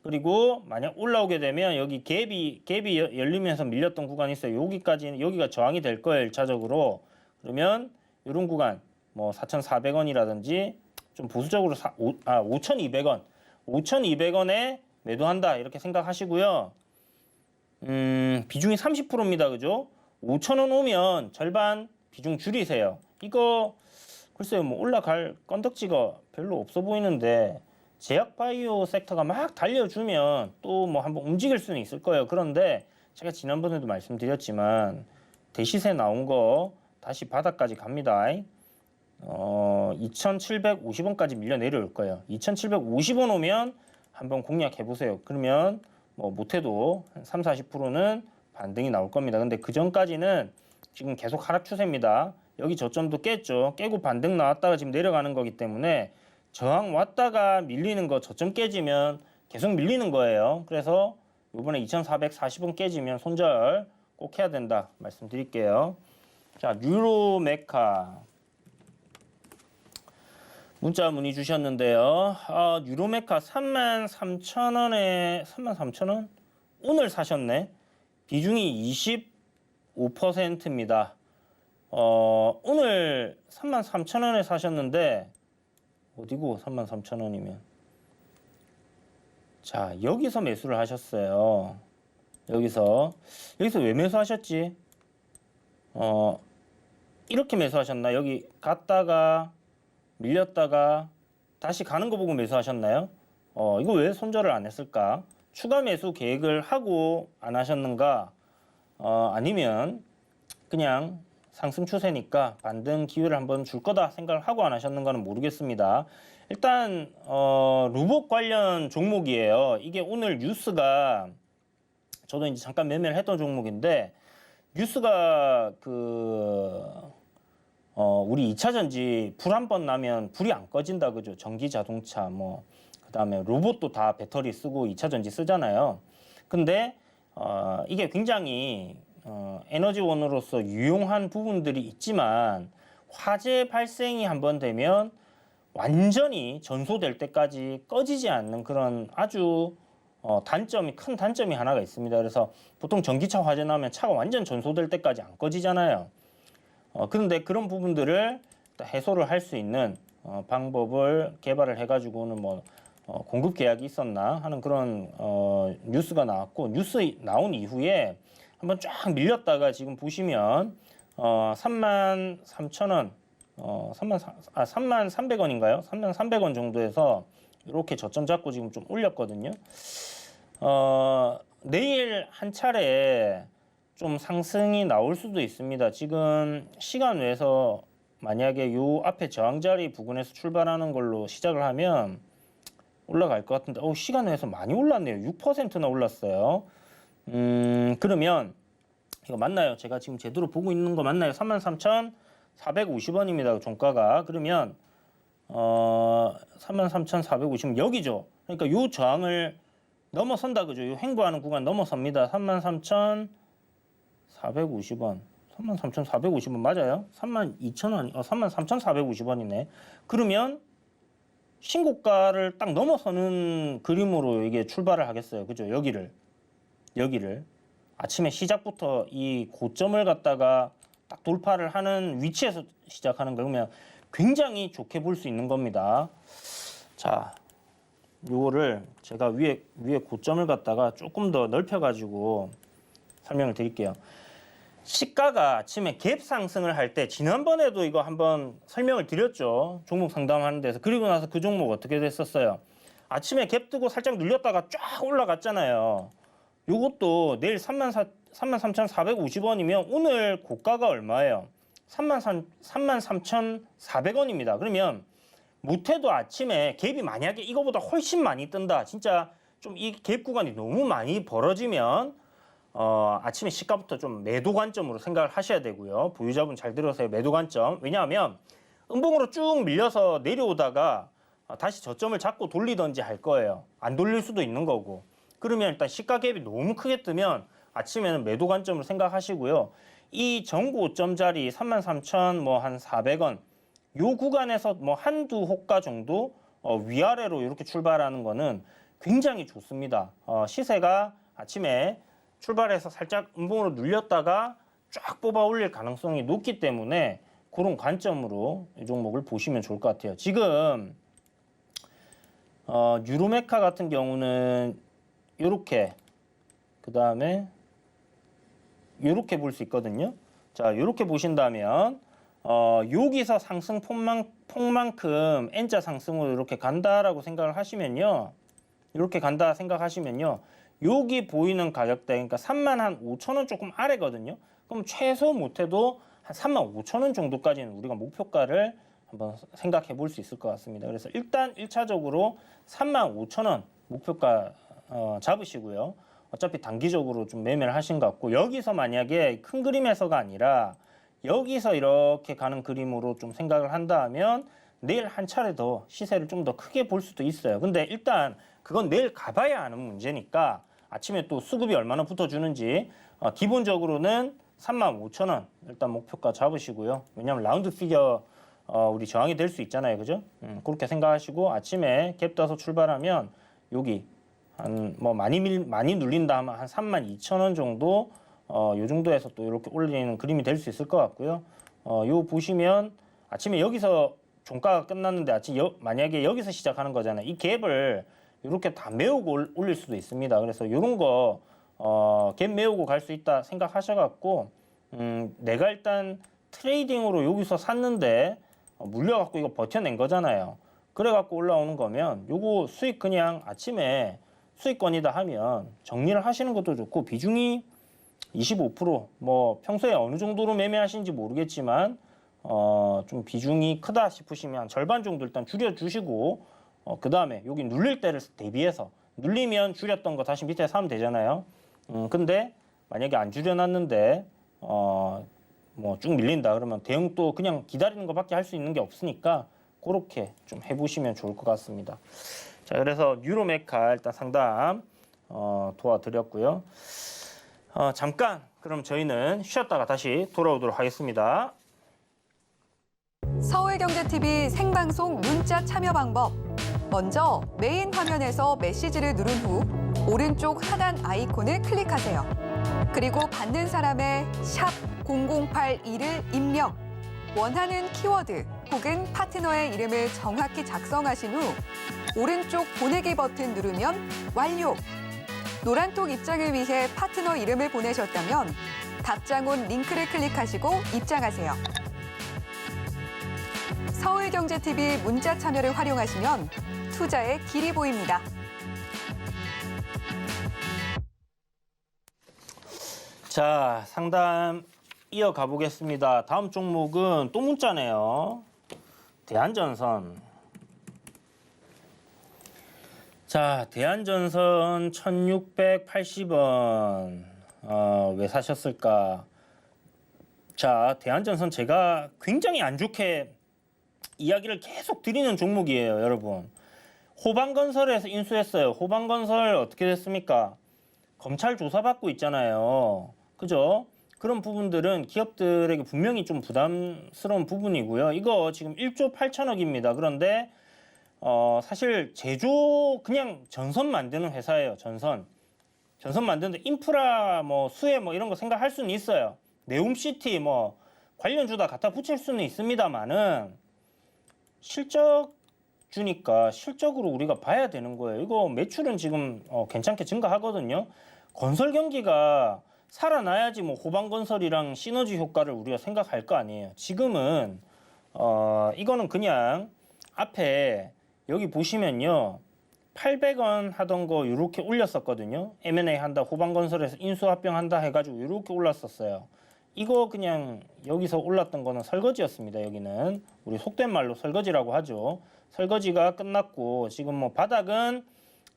그리고 만약 올라오게 되면 여기 갭이 열리면서 밀렸던 구간이 있어요. 여기까지는 여기가 저항이 될 거예요. 1차적으로. 그러면 이런 구간 뭐 4,400원이라든지 좀 보수적으로 5,200원. 5,200원에 매도한다. 이렇게 생각하시고요. 비중이 30%입니다. 그죠? 5,000원 오면 절반 비중 줄이세요. 이거 글쎄요. 뭐 올라갈 건덕지가 별로 없어 보이는데 제약 바이오 섹터가 막 달려주면 또 뭐 한번 움직일 수는 있을 거예요. 그런데 제가 지난번에도 말씀드렸지만 대시세 나온 거 다시 바닥까지 갑니다. 2,750원까지 밀려 내려올 거예요. 2,750원 오면 한번 공략해 보세요. 그러면 뭐 못해도 한 30-40%는 반등이 나올 겁니다. 근데 그 전까지는 지금 계속 하락 추세입니다. 여기 저점도 깼죠. 깨고 반등 나왔다가 지금 내려가는 거기 때문에 저항 왔다가 밀리는 거 저점 깨지면 계속 밀리는 거예요. 그래서 이번에 2,440원 깨지면 손절 꼭 해야 된다 말씀드릴게요. 자, 유로메카 문자 문의 주셨는데요. 유로메카 33,000원에 33,000원? 오늘 사셨네. 비중이 25%입니다. 오늘 33,000원에 사셨는데 어디고 33,000원이면 자, 여기서 매수를 하셨어요. 여기서 왜 매수하셨지? 이렇게 매수하셨나? 여기 갔다가 밀렸다가 다시 가는 거 보고 매수하셨나요? 이거 왜 손절을 안 했을까? 추가 매수 계획을 하고 안 하셨는가? 아니면 그냥 상승 추세니까 반등 기회를 한번 줄 거다 생각을 하고 안 하셨는가는 모르겠습니다. 일단 로봇 관련 종목이에요. 이게 오늘 뉴스가 저도 이제 잠깐 매매를 했던 종목인데 뉴스가 우리 2차 전지 불 한 번 나면 불이 안 꺼진다 그죠? 전기 자동차 뭐 그다음에 로봇도 다 배터리 쓰고 2차 전지 쓰잖아요. 근데 이게 굉장히 에너지원으로서 유용한 부분들이 있지만 화재 발생이 한번 되면 완전히 전소될 때까지 꺼지지 않는 그런 아주 큰 단점이 하나가 있습니다. 그래서 보통 전기차 화재 나면 차가 완전 전소될 때까지 안 꺼지잖아요. 그런데 그런 부분들을 해소를 할 수 있는 방법을 개발을 해가지고는 뭐 공급 계약이 있었나 하는 그런 뉴스가 나왔고 뉴스 나온 이후에 한번 쫙 밀렸다가 지금 보시면 33,000원 3,300원인가요? 3,300원 정도에서 이렇게 저점 잡고 지금 좀 올렸거든요. 내일 한 차례 좀 상승이 나올 수도 있습니다. 지금 시간 외에서 만약에 요 앞에 저항자리 부근에서 출발하는 걸로 시작을 하면 올라갈 것 같은데 시간 외에서 많이 올랐네요. 6%나 올랐어요. 그러면 이거 맞나요? 제가 지금 제대로 보고 있는 거 맞나요? 33,450원입니다. 종가가. 그러면 33,450원 여기죠. 그러니까 요 저항을 넘어선다 그죠? 요 횡보하는 구간 넘어섭니다. 33,450원. 33,450원 맞아요? 32,000원, 33,450원이네. 그러면 신고가를 딱 넘어서는 그림으로 이게 출발을 하겠어요. 그죠? 여기를 아침에 시작부터 이 고점을 갖다가 딱 돌파를 하는 위치에서 시작하는 거 그러면 굉장히 좋게 볼 수 있는 겁니다. 자, 요거를 제가 위에 고점을 갖다가 조금 더 넓혀가지고 설명을 드릴게요. 시가가 아침에 갭 상승을 할 때 지난번에도 이거 한번 설명을 드렸죠. 종목 상담하는 데서. 그리고 나서 그 종목 어떻게 됐었어요? 아침에 갭 뜨고 살짝 눌렸다가 쫙 올라갔잖아요. 요것도 내일 33,450원이면 오늘 고가가 얼마예요? 33,400원입니다. 그러면 못해도 아침에 갭이 만약에 이거보다 훨씬 많이 뜬다. 진짜 좀 이 갭 구간이 너무 많이 벌어지면 아침에 시가부터 좀 매도 관점으로 생각을 하셔야 되고요. 보유자분 잘 들으세요. 매도 관점. 왜냐하면 음봉으로 쭉 밀려서 내려오다가 다시 저점을 잡고 돌리든지 할 거예요. 안 돌릴 수도 있는 거고. 그러면 일단 시가 갭이 너무 크게 뜨면 아침에는 매도 관점으로 생각하시고요. 이 전고점 자리 33,400원 요 구간에서 뭐 한두 호가 정도 위아래로 이렇게 출발하는 거는 굉장히 좋습니다. 시세가 아침에 출발해서 살짝 음봉으로 눌렸다가 쫙 뽑아 올릴 가능성이 높기 때문에 그런 관점으로 이 종목을 보시면 좋을 것 같아요. 지금 유로메카 같은 경우는 이렇게 그 다음에 이렇게 볼 수 있거든요. 자, 이렇게 보신다면 여기서 상승 폭만큼 N자 상승으로 이렇게 간다라고 생각을 하시면요. 이렇게 간다 생각하시면요. 여기 보이는 가격대, 그러니까 35,000원 조금 아래거든요. 그럼 최소 못해도 한 35,000원 정도까지는 우리가 목표가를 한번 생각해 볼 수 있을 것 같습니다. 그래서 일단 1차적으로 35,000원 목표가 잡으시고요. 어차피 단기적으로 좀 매매를 하신 것 같고 여기서 만약에 큰 그림에서가 아니라 여기서 이렇게 가는 그림으로 좀 생각을 한다 하면 내일 한 차례 더 시세를 좀 더 크게 볼 수도 있어요. 근데 일단 그건 내일 가봐야 아는 문제니까 아침에 또 수급이 얼마나 붙어주는지 기본적으로는 35,000원 일단 목표가 잡으시고요. 왜냐하면 라운드 피겨 우리 저항이 될 수 있잖아요. 그죠? 그렇게 생각하시고 아침에 갭 떠서 출발하면 여기 한 뭐 많이 눌린다 하면 한 32,000원 정도 요 정도에서 또 이렇게 올리는 그림이 될 수 있을 것 같고요. 요 보시면 아침에 여기서 종가가 끝났는데 만약에 여기서 시작하는 거잖아요. 이 갭을 이렇게 다 메우고 올릴 수도 있습니다. 그래서 이런 거 갭 메우고 갈 수 있다 생각하셔갖고 내가 일단 트레이딩으로 여기서 샀는데 물려갖고 이거 버텨낸 거잖아요. 그래갖고 올라오는 거면 요거 수익 그냥 아침에 수익권이다 하면 정리를 하시는 것도 좋고 비중이 25%뭐 평소에 어느 정도로 매매하시는지 모르겠지만 좀 비중이 크다 싶으시면 절반 정도 일단 줄여주시고 그 다음에 여기 눌릴 때를 대비해서 눌리면 줄였던 거 다시 밑에 사면 되잖아요. 근데 만약에 안 줄여놨는데 뭐 쭉 밀린다 그러면 대응 또 그냥 기다리는 것밖에 할 수 있는 게 없으니까 그렇게 좀 해보시면 좋을 것 같습니다. 자, 그래서 유로메카 일단 상담 도와드렸고요. 잠깐 그럼 저희는 쉬었다가 다시 돌아오도록 하겠습니다. 서울경제TV 생방송 문자 참여 방법. 먼저 메인 화면에서 메시지를 누른 후 오른쪽 하단 아이콘을 클릭하세요. 그리고 받는 사람의 샵 0082를 입력. 원하는 키워드 혹은 파트너의 이름을 정확히 작성하신 후 오른쪽 보내기 버튼 누르면 완료. 노란톡 입장을 위해 파트너 이름을 보내셨다면 답장 온 링크를 클릭하시고 입장하세요. 서울경제TV 문자 참여를 활용하시면 투자의 길이 보입니다. 자, 상담 이어가 보겠습니다. 다음 종목은 또 문자네요. 대한전선. 자, 대한전선 1680원. 왜 사셨을까? 자, 대한전선 제가 굉장히 안 좋게 이야기를 계속 드리는 종목이에요, 여러분. 호방건설에서 인수했어요. 호방건설 어떻게 됐습니까? 검찰 조사받고 있잖아요. 그죠? 그런 부분들은 기업들에게 분명히 좀 부담스러운 부분이고요. 이거 지금 1조 8천억입니다. 그런데 사실 제조 그냥 전선 만드는 회사예요. 전선 만드는데 인프라 뭐 수혜 뭐 이런 거 생각할 수는 있어요. 네옴시티 뭐 관련주다 갖다 붙일 수는 있습니다만은 실적 주니까 실적으로 우리가 봐야 되는 거예요. 이거 매출은 지금 괜찮게 증가하거든요. 건설 경기가 살아나야지 뭐 호방건설이랑 시너지 효과를 우리가 생각할 거 아니에요. 지금은 이거는 그냥 앞에 여기 보시면요. 800원 하던 거 이렇게 올렸었거든요. M&A 한다, 호방건설에서 인수합병한다 해가지고 이렇게 올랐었어요. 이거 그냥 여기서 올랐던 거는 설거지였습니다. 여기는 우리 속된 말로 설거지라고 하죠. 설거지가 끝났고 지금 뭐 바닥은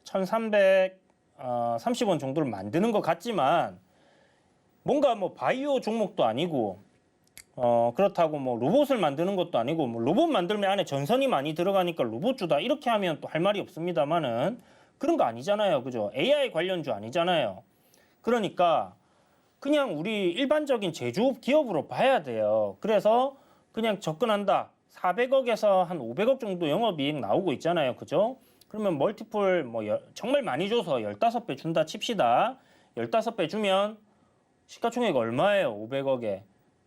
1330원 정도를 만드는 것 같지만 뭔가 뭐 바이오 종목도 아니고 그렇다고 뭐 로봇을 만드는 것도 아니고 뭐 로봇 만들면 안에 전선이 많이 들어가니까 로봇주다 이렇게 하면 또 할 말이 없습니다만은 그런 거 아니잖아요. 그죠? AI 관련주 아니잖아요. 그러니까 그냥 우리 일반적인 제조업 기업으로 봐야 돼요. 그래서 그냥 접근한다. 400억에서 한 500억 정도 영업이익 나오고 있잖아요. 그죠? 그러면 멀티플 뭐 정말 많이 줘서 15배 준다 칩시다. 15배 주면 시가총액 얼마예요? 500억에.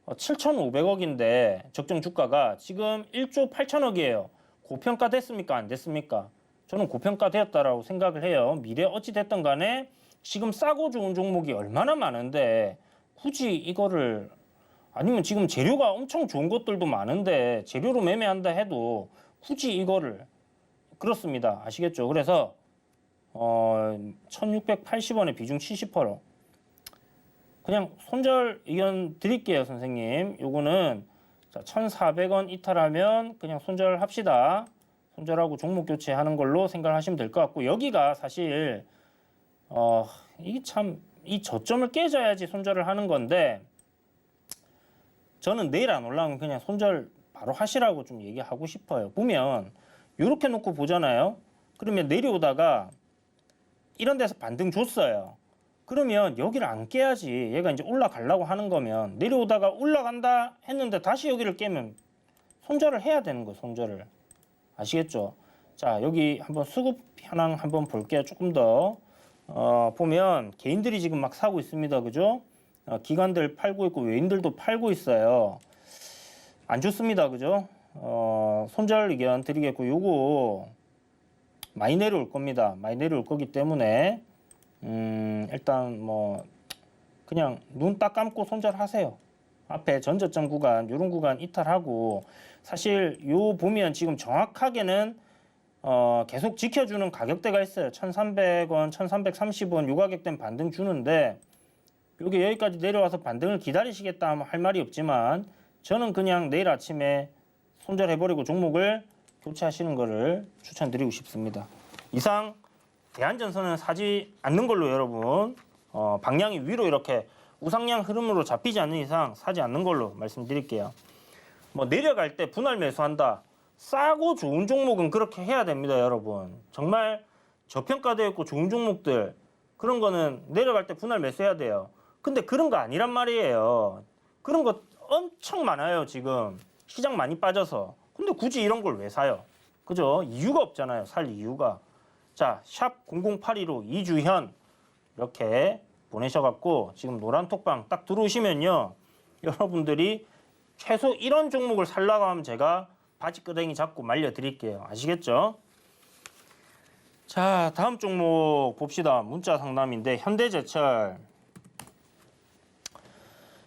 7,500억인데 적정 주가가 지금 1조 8천억이에요. 고평가 됐습니까? 안 됐습니까? 저는 고평가 되었다라고 생각을 해요. 미래 어찌 됐든 간에 지금 싸고 좋은 종목이 얼마나 많은데 굳이 이거를 아니면 지금 재료가 엄청 좋은 것들도 많은데 재료로 매매한다 해도 굳이 이거를 그렇습니다. 아시겠죠? 그래서 1,680원에 비중 70%. 그냥 손절 의견 드릴게요, 선생님. 요거는 1,400원 이탈하면 그냥 손절합시다. 손절하고 종목 교체하는 걸로 생각하시면 될 것 같고 여기가 사실 이게 참 이 저점을 깨져야지 손절을 하는 건데 저는 내일 안 올라오면 그냥 손절 바로 하시라고 좀 얘기하고 싶어요. 보면 이렇게 놓고 보잖아요. 그러면 내려오다가 이런 데서 반등 줬어요. 그러면 여기를 안 깨야지 얘가 이제 올라가려고 하는 거면 내려오다가 올라간다 했는데 다시 여기를 깨면 손절을 해야 되는 거예요. 손절을. 아시겠죠? 자, 여기 한번 수급 현황 한번 볼게요. 조금 더 보면 개인들이 지금 막 사고 있습니다. 그죠? 기관들 팔고 있고 외인들도 팔고 있어요. 안 좋습니다. 그죠? 손절 의견 드리겠고 요거 많이 내려올 겁니다. 많이 내려올 거기 때문에 일단 뭐 그냥 눈 딱 감고 손절하세요. 앞에 전저점 구간 요런 구간 이탈하고 사실 요 보면 지금 정확하게는 계속 지켜주는 가격대가 있어요. 1,300원, 1,330원 요 가격대는 반등 주는데 요게 여기까지 내려와서 반등을 기다리시겠다 하면 할 말이 없지만 저는 그냥 내일 아침에 손절해버리고 종목을 교체하시는 거를 추천드리고 싶습니다. 이상 대한전선은 사지 않는 걸로 여러분 방향이 위로 이렇게 우상향 흐름으로 잡히지 않는 이상 사지 않는 걸로 말씀드릴게요. 뭐 내려갈 때 분할 매수한다. 싸고 좋은 종목은 그렇게 해야 됩니다, 여러분. 정말 저평가되어 있고 좋은 종목들 그런 거는 내려갈 때 분할 매수해야 돼요. 근데 그런 거 아니란 말이에요. 그런 거 엄청 많아요, 지금. 시장 많이 빠져서. 근데 굳이 이런 걸 왜 사요? 그죠? 이유가 없잖아요, 살 이유가. 자, 샵 0082로 이주현 이렇게 보내셔갖고 지금 노란 톡방 딱 들어오시면요. 여러분들이 최소 이런 종목을 살라고 하면 제가 바지끄댕이 잡고 말려드릴게요. 아시겠죠? 자, 다음 종목 봅시다. 문자 상담인데 현대제철.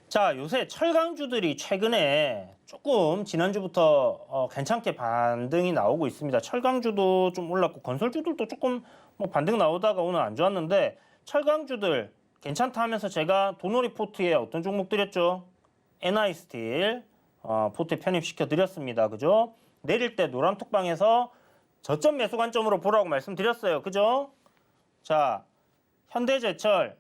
자, 요새 철강주들이 최근에 조금 지난주부터 괜찮게 반등이 나오고 있습니다. 철강주도 좀 올랐고 건설주들도 조금 뭐 반등 나오다가 오늘 안 좋았는데 철강주들 괜찮다 하면서 제가 도노리 포트에 어떤 종목 드렸죠? NI스틸 포트에 편입시켜 드렸습니다. 그죠? 내릴 때 노란 톡방에서 저점 매수 관점으로 보라고 말씀드렸어요. 그죠? 자, 현대제철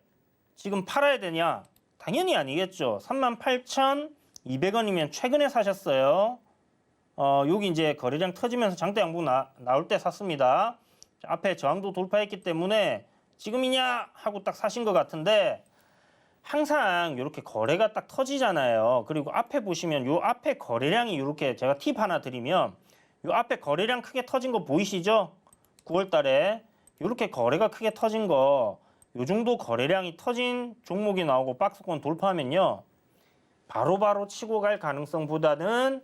지금 팔아야 되냐? 당연히 아니겠죠. 38,200원이면 최근에 사셨어요. 여기 이제 거래량 터지면서 장대 양봉 나올 때 샀습니다. 자, 앞에 저항도 돌파했기 때문에 지금이냐 하고 딱 사신 것 같은데 항상 이렇게 거래가 딱 터지잖아요. 그리고 앞에 보시면 요 앞에 거래량이 이렇게 제가 팁 하나 드리면 요 앞에 거래량 크게 터진 거 보이시죠? 9월 달에 이렇게 거래가 크게 터진 거, 요 정도 거래량이 터진 종목이 나오고 박스권 돌파하면요. 바로바로 치고 갈 가능성보다는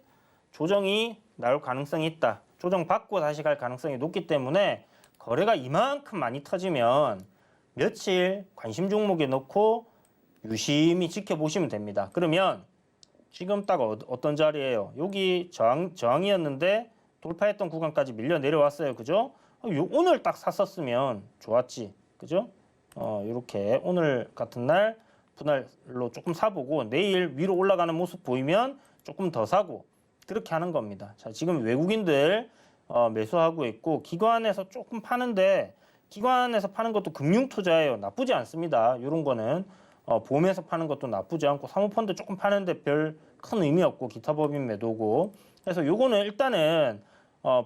조정이 나올 가능성이 있다. 조정 받고 다시 갈 가능성이 높기 때문에 거래가 이만큼 많이 터지면 며칠 관심 종목에 넣고 유심히 지켜보시면 됩니다. 그러면 지금 딱 어떤 자리예요? 여기 저항이었는데 돌파했던 구간까지 밀려 내려왔어요. 그죠? 오늘 딱 샀었으면 좋았지. 그죠? 이렇게 오늘 같은 날 분할로 조금 사보고 내일 위로 올라가는 모습 보이면 조금 더 사고 그렇게 하는 겁니다. 자, 지금 외국인들 매수하고 있고 기관에서 조금 파는데 기관에서 파는 것도 금융 투자예요. 나쁘지 않습니다. 이런 거는 보험에서 파는 것도 나쁘지 않고 사모펀드 조금 파는데 별 큰 의미 없고 기타 법인 매도고 그래서 요거는 일단은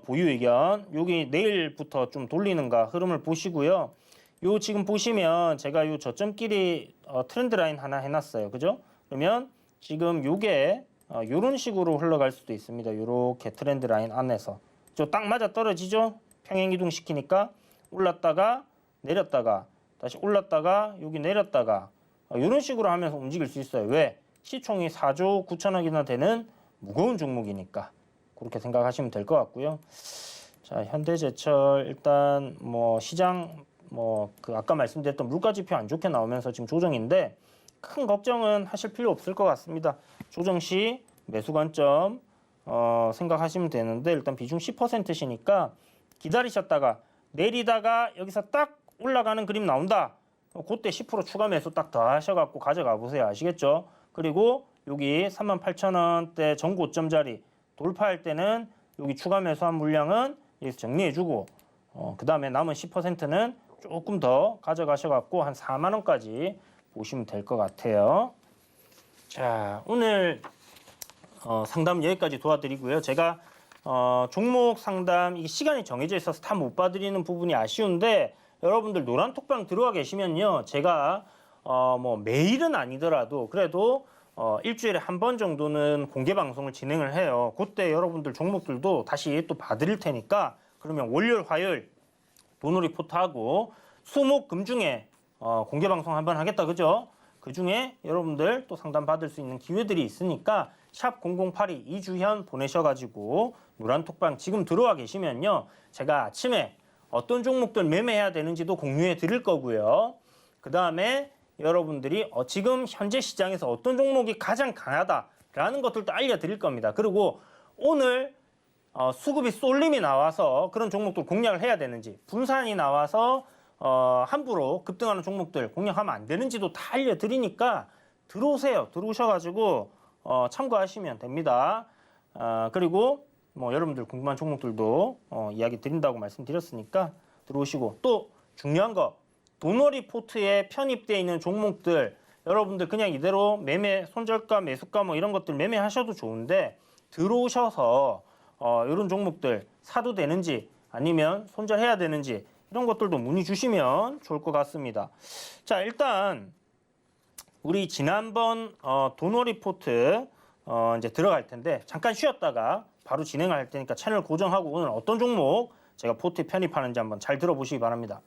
보유 의견 여기 내일부터 좀 돌리는가 흐름을 보시고요. 요 지금 보시면 제가 요 저점끼리 트렌드 라인 하나 해놨어요. 그죠? 그러면 지금 요게 요런 식으로 흘러갈 수도 있습니다. 요렇게 트렌드 라인 안에서 저 딱 맞아 떨어지죠? 평행 이동 시키니까 올랐다가 내렸다가 다시 올랐다가 여기 내렸다가 이런 식으로 하면서 움직일 수 있어요. 왜? 시총이 4조 9천억이나 되는 무거운 종목이니까 그렇게 생각하시면 될 것 같고요. 자, 현대제철 일단 뭐 시장 그 아까 말씀드렸던 물가 지표 안 좋게 나오면서 지금 조정인데 큰 걱정은 하실 필요 없을 것 같습니다. 조정 시 매수 관점 생각하시면 되는데 일단 비중 10%시니까 기다리셨다가 내리다가 여기서 딱 올라가는 그림 나온다. 그때 10% 추가 매수 딱 더 하셔갖고 가져가 보세요. 아시겠죠? 그리고 여기 38,000원대 전고점 자리 돌파할 때는 여기 추가 매수한 물량은 여기서 정리해주고 그 다음에 남은 10%는 조금 더 가져가셔갖고 한 4만 원까지 보시면 될 것 같아요. 자, 오늘 상담 여기까지 도와드리고요. 제가 종목 상담 이게 시간이 정해져 있어서 다 못 봐드리는 부분이 아쉬운데 여러분들 노란 톡방 들어와 계시면요. 제가 뭐 매일은 아니더라도 그래도 일주일에 한 번 정도는 공개 방송을 진행을 해요. 그때 여러분들 종목들도 다시 또 봐드릴 테니까 그러면 월요일, 화요일 도노 리포트하고 수목 금 중에 공개 방송 한번 하겠다 그죠? 그 중에 여러분들 또 상담 받을 수 있는 기회들이 있으니까 샵 0082 이주현 보내셔가지고 노란 톡방 지금 들어와 계시면요. 제가 아침에 어떤 종목들 매매해야 되는지도 공유해 드릴 거고요. 그 다음에 여러분들이 지금 현재 시장에서 어떤 종목이 가장 강하다라는 것들도 알려드릴 겁니다. 그리고 오늘 수급이 쏠림이 나와서 그런 종목들 공략을 해야 되는지 분산이 나와서 함부로 급등하는 종목들 공략하면 안 되는지도 다 알려드리니까 들어오세요. 들어오셔가지고 참고하시면 됩니다. 그리고 뭐 여러분들 궁금한 종목들도 이야기 드린다고 말씀드렸으니까 들어오시고 또 중요한 거 도너 리포트에 편입되어 있는 종목들 여러분들 그냥 이대로 매매 손절가 매수가 뭐 이런 것들 매매하셔도 좋은데 들어오셔서 이런 종목들 사도 되는지 아니면 손절해야 되는지 이런 것들도 문의 주시면 좋을 것 같습니다. 자, 일단 우리 지난번 도너 리포트 이제 들어갈 텐데 잠깐 쉬었다가 바로 진행할 테니까 채널 고정하고 오늘 어떤 종목 제가 포트에 편입하는지 한번 잘 들어보시기 바랍니다.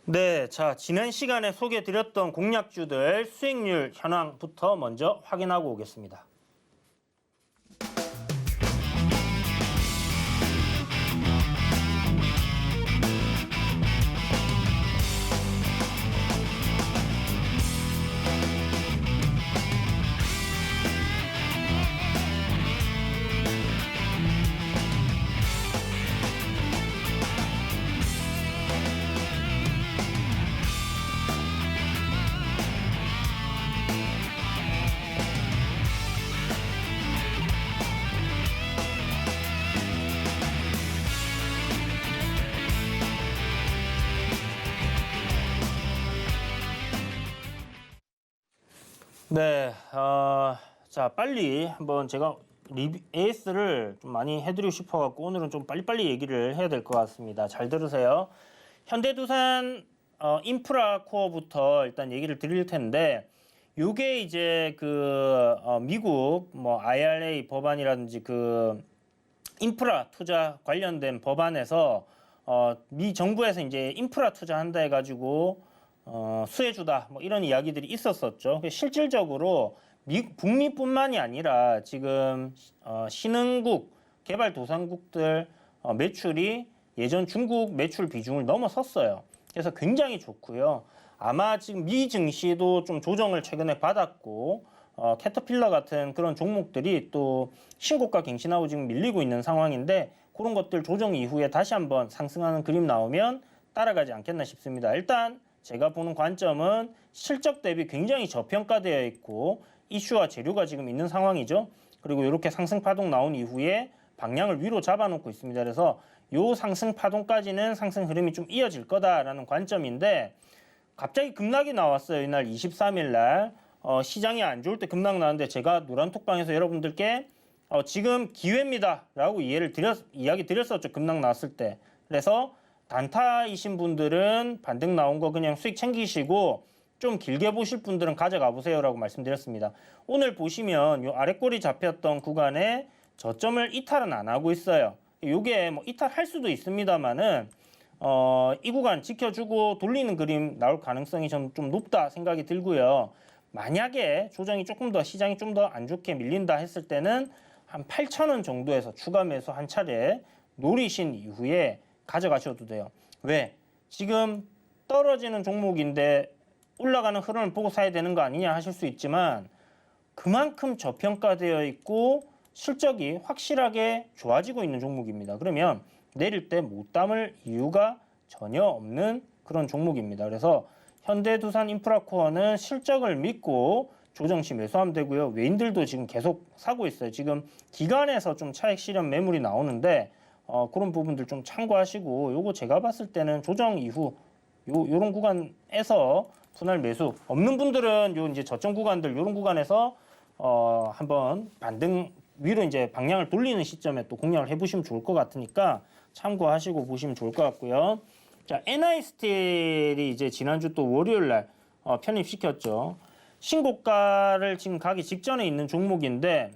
네, 자, 지난 시간에 소개해드렸던 공략주들 수익률 현황부터 먼저 확인하고 오겠습니다. 네, 자, 빨리 한번 제가 AS를 좀 많이 해드리고 싶어갖고 오늘은 좀 빨리빨리 얘기를 해야 될 것 같습니다. 잘 들으세요. 현대두산 인프라 코어부터 일단 얘기를 드릴 텐데, 요게 이제 미국 뭐 IRA 법안이라든지 인프라 투자 관련된 법안에서 미 정부에서 이제 인프라 투자한다 해가지고 수혜주다 뭐 이런 이야기들이 있었었죠. 실질적으로 북미뿐만이 아니라 지금 신흥국, 개발도상국들 매출이 예전 중국 매출 비중을 넘어섰어요. 그래서 굉장히 좋고요. 아마 지금 미 증시도 좀 조정을 최근에 받았고 캐터필러 같은 그런 종목들이 또 신고가 갱신하고 지금 밀리고 있는 상황인데, 그런 것들 조정 이후에 다시 한번 상승하는 그림 나오면 따라가지 않겠나 싶습니다. 일단 제가 보는 관점은 실적 대비 굉장히 저평가되어 있고 이슈와 재료가 지금 있는 상황이죠. 그리고 이렇게 상승 파동 나온 이후에 방향을 위로 잡아놓고 있습니다. 그래서 요 상승 파동까지는 상승 흐름이 좀 이어질 거다라는 관점인데, 갑자기 급락이 나왔어요. 이날 23일 날 시장이 안 좋을 때 급락 나왔는데, 제가 노란톡방에서 여러분들께 지금 기회입니다라고 이야기 드렸었죠. 급락 나왔을 때. 그래서 단타이신 분들은 반등 나온 거 그냥 수익 챙기시고, 좀 길게 보실 분들은 가져가 보세요라고 말씀드렸습니다. 오늘 보시면 요 아랫골이 잡혔던 구간에 저점을 이탈은 안 하고 있어요. 요게 뭐 이탈할 수도 있습니다만은 이 구간 지켜주고 돌리는 그림 나올 가능성이 좀 높다 생각이 들고요. 만약에 조정이 조금 더, 시장이 좀 더 안 좋게 밀린다 했을 때는 한 8,000원 정도에서 추가 매수 한 차례 노리신 이후에 가져가셔도 돼요. 왜? 지금 떨어지는 종목인데 올라가는 흐름을 보고 사야 되는 거 아니냐 하실 수 있지만, 그만큼 저평가되어 있고 실적이 확실하게 좋아지고 있는 종목입니다. 그러면 내릴 때 못 담을 이유가 전혀 없는 그런 종목입니다. 그래서 현대두산인프라코어는 실적을 믿고 조정 시 매수하면 되고요. 외인들도 지금 계속 사고 있어요. 지금 기관에서 좀 차익 실현 매물이 나오는데 그런 부분들 좀 참고하시고, 요거 제가 봤을 때는 조정 이후 요런 구간에서 분할 매수, 없는 분들은 요 이제 저점 구간들 요런 구간에서 한번 반등 위로 이제 방향을 돌리는 시점에 또 공략을 해보시면 좋을 것 같으니까 참고하시고 보시면 좋을 것 같고요. 자, NI스틸이 이제 지난주 또 월요일 날 편입시켰죠. 신고가를 지금 가기 직전에 있는 종목인데,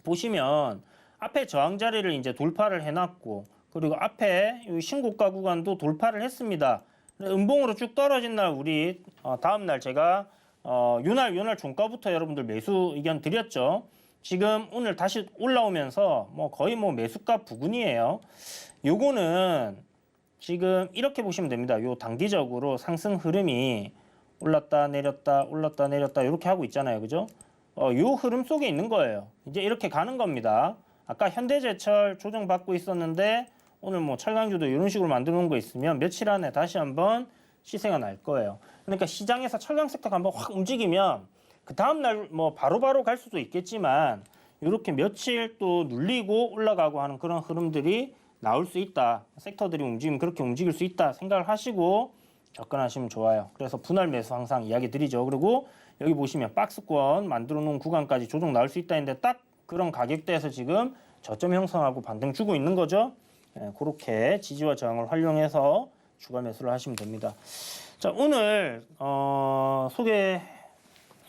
보시면 앞에 저항 자리를 이제 돌파를 해놨고, 그리고 앞에 이 신고가 구간도 돌파를 했습니다. 음봉으로 쭉 떨어진 날 우리 다음 날 제가 요날 종가부터 여러분들 매수 의견 드렸죠. 지금 오늘 다시 올라오면서 뭐 거의 뭐 매수가 부근이에요. 요거는 지금 이렇게 보시면 됩니다. 요 단기적으로 상승 흐름이 올랐다 내렸다 올랐다 내렸다 이렇게 하고 있잖아요. 그죠? 요 흐름 속에 있는 거예요. 이제 이렇게 가는 겁니다. 아까 현대제철 조정받고 있었는데 오늘 뭐 철강주도 이런 식으로 만들어 놓은 거 있으면 며칠 안에 다시 한번 시세가 날 거예요. 그러니까 시장에서 철강 섹터가 한번 확 움직이면 그 다음날 뭐 바로바로 갈 수도 있겠지만, 이렇게 며칠 또 눌리고 올라가고 하는 그런 흐름들이 나올 수 있다. 섹터들이 움직이면 그렇게 움직일 수 있다 생각을 하시고 접근하시면 좋아요. 그래서 분할 매수 항상 이야기 드리죠. 그리고 여기 보시면 박스권 만들어 놓은 구간까지 조정 나올 수 있다 했는데, 딱 그런 가격대에서 지금 저점 형성하고 반등 주고 있는 거죠. 그렇게 지지와 저항을 활용해서 추가 매수를 하시면 됩니다. 자, 오늘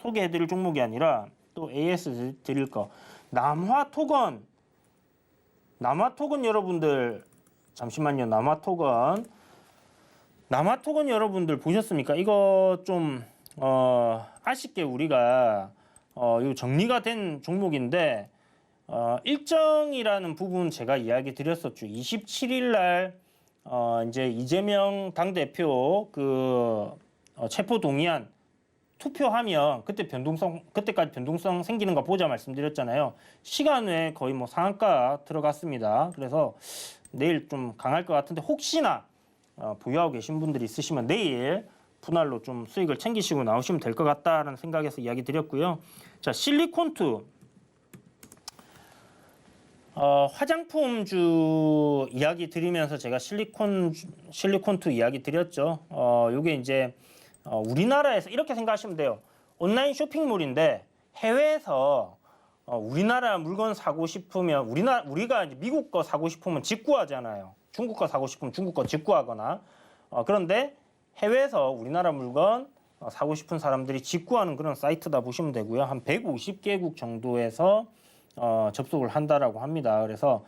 소개해드릴 종목이 아니라 또 AS 드릴 거, 남화토건 여러분들 잠시만요. 남화토건 여러분들 보셨습니까? 이거 좀 아쉽게 우리가 요 정리가 된 종목인데, 일정이라는 부분 제가 이야기 드렸었죠. 27일 날 이제 이재명 당대표 체포 동의안 투표하면 그때까지 변동성 생기는 거 보자 말씀드렸잖아요. 시간 외에 거의 뭐 상한가 들어갔습니다. 그래서 내일 좀 강할 것 같은데, 혹시나 보유하고 계신 분들이 있으시면 내일 분할로 좀 수익을 챙기시고 나오시면 될 것 같다라는 생각에서 이야기 드렸고요. 자, 실리콘투 화장품주 이야기 드리면서 제가 실리콘투 이야기 드렸죠. 요게 이제 우리나라에서 이렇게 생각하시면 돼요. 온라인 쇼핑몰인데 해외에서 우리나라 물건 사고 싶으면 우리가 이제 미국 거 사고 싶으면 직구하잖아요. 중국 거 사고 싶으면 중국 거 직구하거나. 그런데 해외에서 우리나라 물건 사고 싶은 사람들이 직구하는 그런 사이트다 보시면 되고요. 한 150개국 정도에서 접속을 한다라고 합니다. 그래서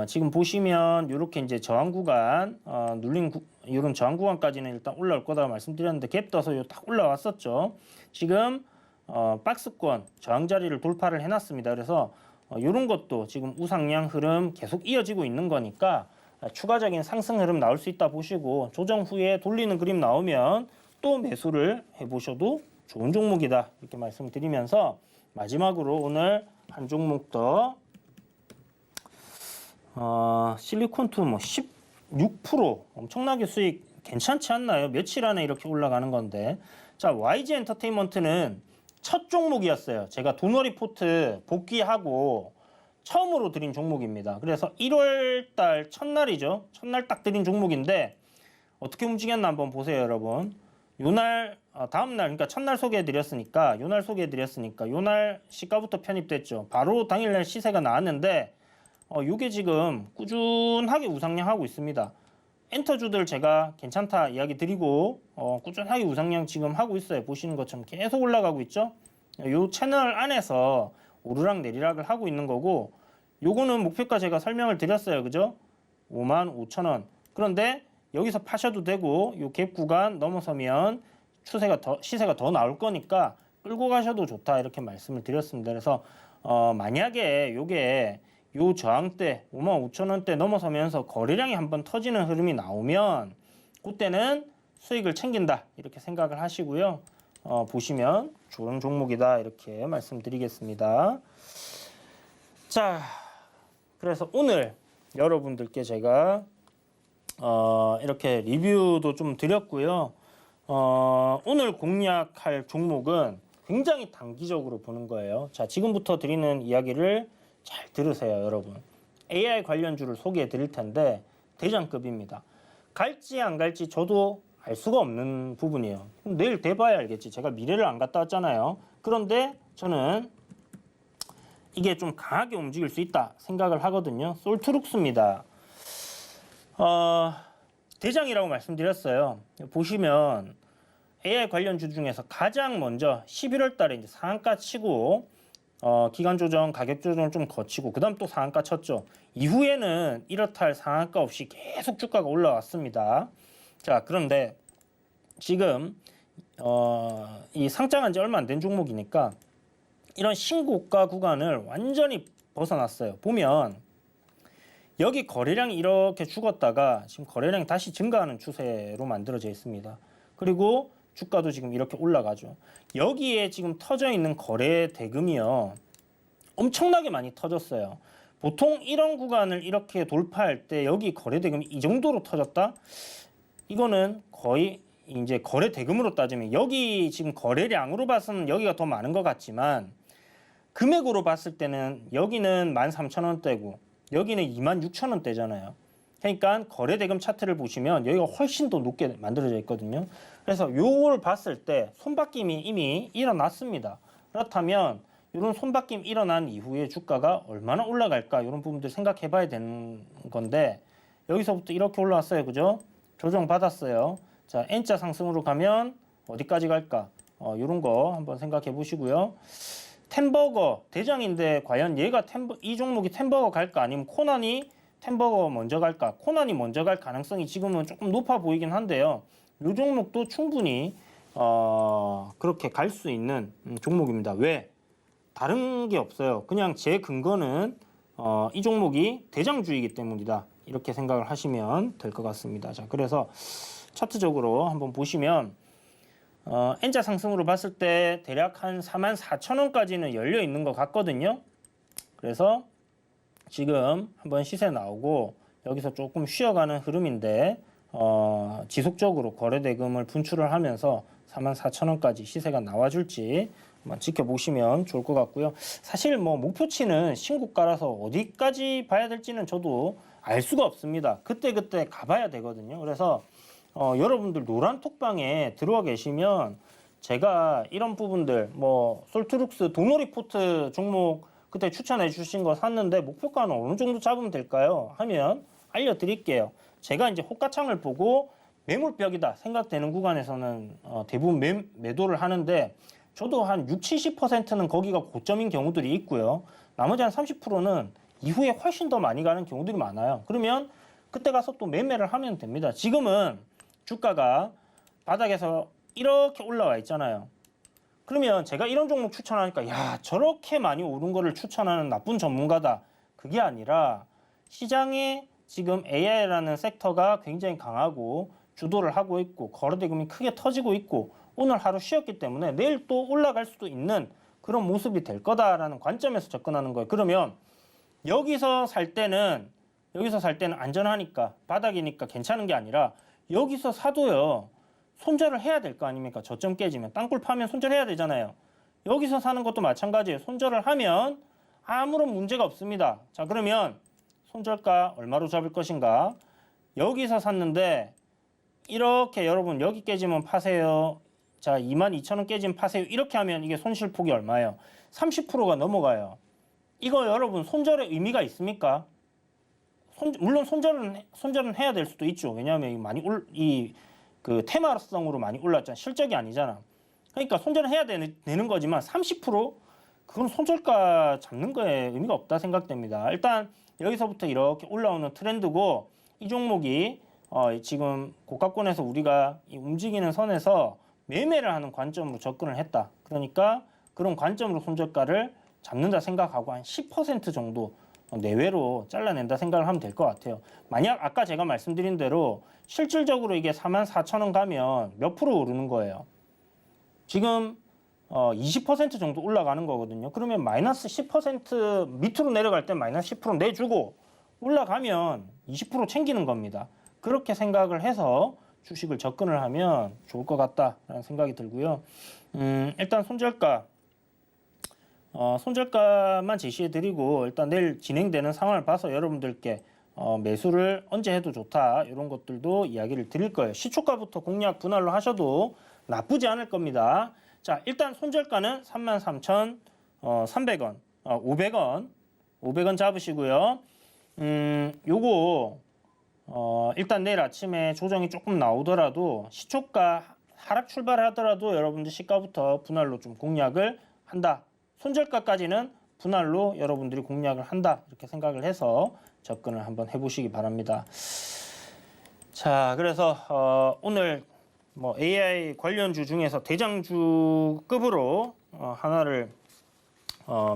지금 보시면 이렇게 이제 저항 구간 이런 저항 구간까지는 일단 올라올 거다 말씀드렸는데 갭 떠서 딱 올라왔었죠. 지금 박스권 저항 자리를 돌파를 해놨습니다. 그래서 이런 것도 지금 우상향 흐름 계속 이어지고 있는 거니까 추가적인 상승 흐름 나올 수 있다 보시고 조정 후에 돌리는 그림 나오면 또 매수를 해보셔도 좋은 종목이다 이렇게 말씀드리면서 마지막으로 오늘 한 종목 더 실리콘투 뭐 16% 엄청나게 수익 괜찮지 않나요? 며칠 안에 이렇게 올라가는 건데 자 YG 엔터테인먼트는 첫 종목이었어요. 제가 도너리 포트 복귀하고 처음으로 드린 종목입니다. 그래서 1월달 첫날이죠. 첫날 딱 드린 종목인데 어떻게 움직였나 한번 보세요, 여러분. 요날 다음날 그러니까 첫날 소개해드렸으니까 요날 소개해드렸으니까 요날 시가부터 편입됐죠. 바로 당일날 시세가 나왔는데 요게 지금 꾸준하게 우상향하고 있습니다. 엔터주들 제가 괜찮다 이야기 드리고 꾸준하게 우상향 지금 하고 있어요. 보시는 것처럼 계속 올라가고 있죠. 요 채널 안에서 오르락 내리락을 하고 있는 거고 요거는 목표가 제가 설명을 드렸어요. 그죠? 55,000원. 그런데 여기서 파셔도 되고 요 갭 구간 넘어서면 시세가 더 나올 거니까 끌고 가셔도 좋다 이렇게 말씀을 드렸습니다. 그래서 만약에 요게 요 저항대 55,000원대 넘어서면서 거래량이 한번 터지는 흐름이 나오면 그때는 수익을 챙긴다 이렇게 생각을 하시고요. 보시면 좋은 종목이다 이렇게 말씀드리겠습니다. 자, 그래서 오늘 여러분들께 제가 이렇게 리뷰도 좀 드렸고요. 오늘 공략할 종목은 굉장히 단기적으로 보는 거예요. 자, 지금부터 드리는 이야기를 잘 들으세요, 여러분. AI 관련주를 소개해 드릴 텐데 대장급입니다. 갈지 안 갈지 저도 알 수가 없는 부분이에요. 그럼 내일 돼봐야 알겠지. 제가 미래를 안 갔다 왔잖아요. 그런데 저는 이게 좀 강하게 움직일 수 있다 생각을 하거든요. 솔트룩스입니다. 대장이라고 말씀드렸어요. 보시면 AI 관련주 중에서 가장 먼저 11월 달에 이제 상한가 치고 기간 조정, 가격 조정을 좀 거치고 그다음 또 상한가 쳤죠. 이후에는 이렇다 할 상한가 없이 계속 주가가 올라왔습니다. 자, 그런데 지금 이 상장한 지 얼마 안 된 종목이니까 이런 신고가 구간을 완전히 벗어났어요. 보면 여기 거래량이 이렇게 죽었다가 지금 거래량이 다시 증가하는 추세로 만들어져 있습니다. 그리고 주가도 지금 이렇게 올라가죠. 여기에 지금 터져 있는 거래 대금이요. 엄청나게 많이 터졌어요. 보통 이런 구간을 이렇게 돌파할 때 여기 거래 대금이 이 정도로 터졌다? 이거는 거의 이제 거래 대금으로 따지면 여기 지금 거래량으로 봐서는 여기가 더 많은 것 같지만 금액으로 봤을 때는 여기는 13,000원대고 여기는 26,000원대잖아요. 그러니까 거래대금 차트를 보시면 여기가 훨씬 더 높게 만들어져 있거든요. 그래서 요걸 봤을 때 손바뀜이 이미 일어났습니다. 그렇다면 이런 손바뀜 일어난 이후에 주가가 얼마나 올라갈까 이런 부분들 생각해 봐야 되는 건데 여기서부터 이렇게 올라왔어요. 그죠? 조정 받았어요. 자, N자 상승으로 가면 어디까지 갈까? 이런 거 한번 생각해 보시고요. 템버거 대장인데 과연 얘가 이 종목이 템버거 갈까 아니면 코난이 템버거 먼저 갈까? 코난이 먼저 갈 가능성이 지금은 조금 높아 보이긴 한데요. 이 종목도 충분히 그렇게 갈 수 있는 종목입니다. 왜? 다른 게 없어요. 그냥 제 근거는 이 종목이 대장주이기 때문이다. 이렇게 생각을 하시면 될 것 같습니다. 자, 그래서 차트적으로 한번 보시면 N자 상승으로 봤을 때 대략 한 44,000원까지는 열려 있는 것 같거든요. 그래서 지금 한번 시세 나오고 여기서 조금 쉬어가는 흐름인데 지속적으로 거래대금을 분출을 하면서 44,000원까지 시세가 나와줄지 한번 지켜보시면 좋을 것 같고요. 사실 뭐 목표치는 신고가라서 어디까지 봐야 될지는 저도 알 수가 없습니다. 그때그때 가봐야 되거든요. 그래서 여러분들 노란 톡방에 들어와 계시면 제가 이런 부분들 뭐 솔트룩스 도너리 포트 종목 그때 추천해 주신 거 샀는데 목표가는 어느 정도 잡으면 될까요? 하면 알려드릴게요. 제가 이제 호가창을 보고 매물벽이다 생각되는 구간에서는 대부분 매도를 하는데 저도 한 60, 70%는 거기가 고점인 경우들이 있고요. 나머지 한 30%는 이후에 훨씬 더 많이 가는 경우들이 많아요. 그러면 그때 가서 또 매매를 하면 됩니다. 지금은 주가가 바닥에서 이렇게 올라와 있잖아요. 그러면 제가 이런 종목 추천하니까 야 저렇게 많이 오른 거를 추천하는 나쁜 전문가다. 그게 아니라 시장에 지금 AI라는 섹터가 굉장히 강하고 주도를 하고 있고 거래대금이 크게 터지고 있고 오늘 하루 쉬었기 때문에 내일 또 올라갈 수도 있는 그런 모습이 될 거다라는 관점에서 접근하는 거예요. 그러면 여기서 살 때는 안전하니까 바닥이니까 괜찮은 게 아니라 여기서 사도요. 손절을 해야 될 거 아닙니까? 저점 깨지면 땅굴 파면 손절해야 되잖아요. 여기서 사는 것도 마찬가지예요. 손절을 하면 아무런 문제가 없습니다. 자 그러면 손절가 얼마로 잡을 것인가? 여기서 샀는데 이렇게 여러분 여기 깨지면 파세요. 자 22,000원 깨지면 파세요. 이렇게 하면 이게 손실폭이 얼마예요? 30%가 넘어가요. 이거 여러분 손절의 의미가 있습니까? 물론 손절은 해야 될 수도 있죠. 왜냐하면 많이 그 테마성으로 많이 올랐잖아. 실적이 아니잖아. 그러니까 손절을 해야 되는 거지만 30% 그건 손절가 잡는 거에 의미가 없다 생각됩니다. 일단 여기서부터 이렇게 올라오는 트렌드고 이 종목이 지금 고가권에서 우리가 이 움직이는 선에서 매매를 하는 관점으로 접근을 했다. 그러니까 그런 관점으로 손절가를 잡는다 생각하고 한 10% 정도 내외로 잘라낸다 생각을 하면 될 것 같아요. 만약 아까 제가 말씀드린 대로 실질적으로 이게 44,000원 가면 몇 프로 오르는 거예요? 지금 20% 정도 올라가는 거거든요. 그러면 마이너스 10% 밑으로 내려갈 때 마이너스 10% 내주고 올라가면 20% 챙기는 겁니다. 그렇게 생각을 해서 주식을 접근을 하면 좋을 것 같다라는 생각이 들고요. 일단 손절가만 제시해드리고 일단 내일 진행되는 상황을 봐서 여러분들께 매수를 언제 해도 좋다 이런 것들도 이야기를 드릴 거예요. 시초가부터 공략 분할로 하셔도 나쁘지 않을 겁니다. 자 일단 손절가는 33,300원, 500원 잡으시고요. 요거 일단 내일 아침에 조정이 조금 나오더라도 시초가 하락 출발하더라도 여러분들 시가부터 분할로 좀 공략을 한다. 손절가까지는 분할로 여러분들이 공략을 한다. 이렇게 생각을 해서 접근을 한번 해보시기 바랍니다. 자, 그래서 오늘 뭐 AI 관련주 중에서 대장주급으로 하나를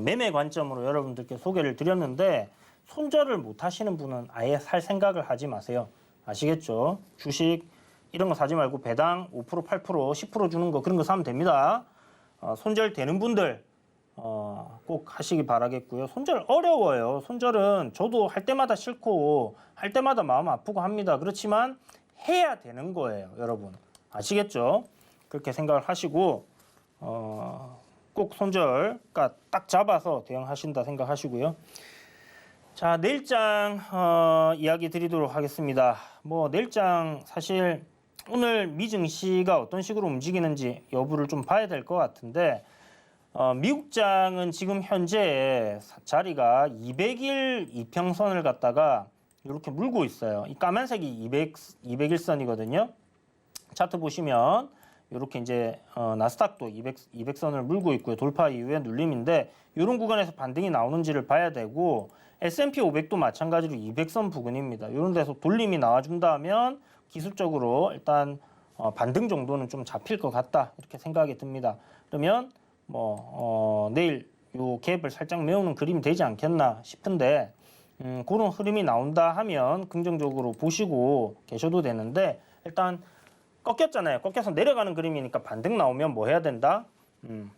매매 관점으로 여러분들께 소개를 드렸는데 손절을 못 하시는 분은 아예 살 생각을 하지 마세요. 아시겠죠? 주식 이런 거 사지 말고 배당 5%, 8%, 10% 주는 거 그런 거 사면 됩니다. 손절 되는 분들 꼭 하시기 바라겠고요. 손절 어려워요. 손절은 저도 할 때마다 싫고 할 때마다 마음 아프고 합니다. 그렇지만 해야 되는 거예요, 여러분. 아시겠죠? 그렇게 생각을 하시고 꼭 손절가 딱 잡아서 대응하신다 생각하시고요. 자, 내일장 이야기 드리도록 하겠습니다. 뭐 내일장 사실 오늘 미증시가 어떤 식으로 움직이는지 여부를 좀 봐야 될 것 같은데 미국장은 지금 현재 자리가 200일 이평선을 갖다가 이렇게 물고 있어요. 이 까만색이 200일선이거든요. 차트 보시면 이렇게 이제 나스닥도 200선을 물고 있고요. 돌파 이후에 눌림인데 이런 구간에서 반등이 나오는지를 봐야 되고 S&P 500도 마찬가지로 200선 부근입니다. 이런 데서 돌림이 나와준다면 기술적으로 일단 반등 정도는 좀 잡힐 것 같다 이렇게 생각이 듭니다. 그러면 내일 요 갭을 살짝 메우는 그림이 되지 않겠나 싶은데 그런 흐름이 나온다 하면 긍정적으로 보시고 계셔도 되는데 일단 꺾였잖아요. 꺾여서 내려가는 그림이니까 반등 나오면 뭐 해야 된다?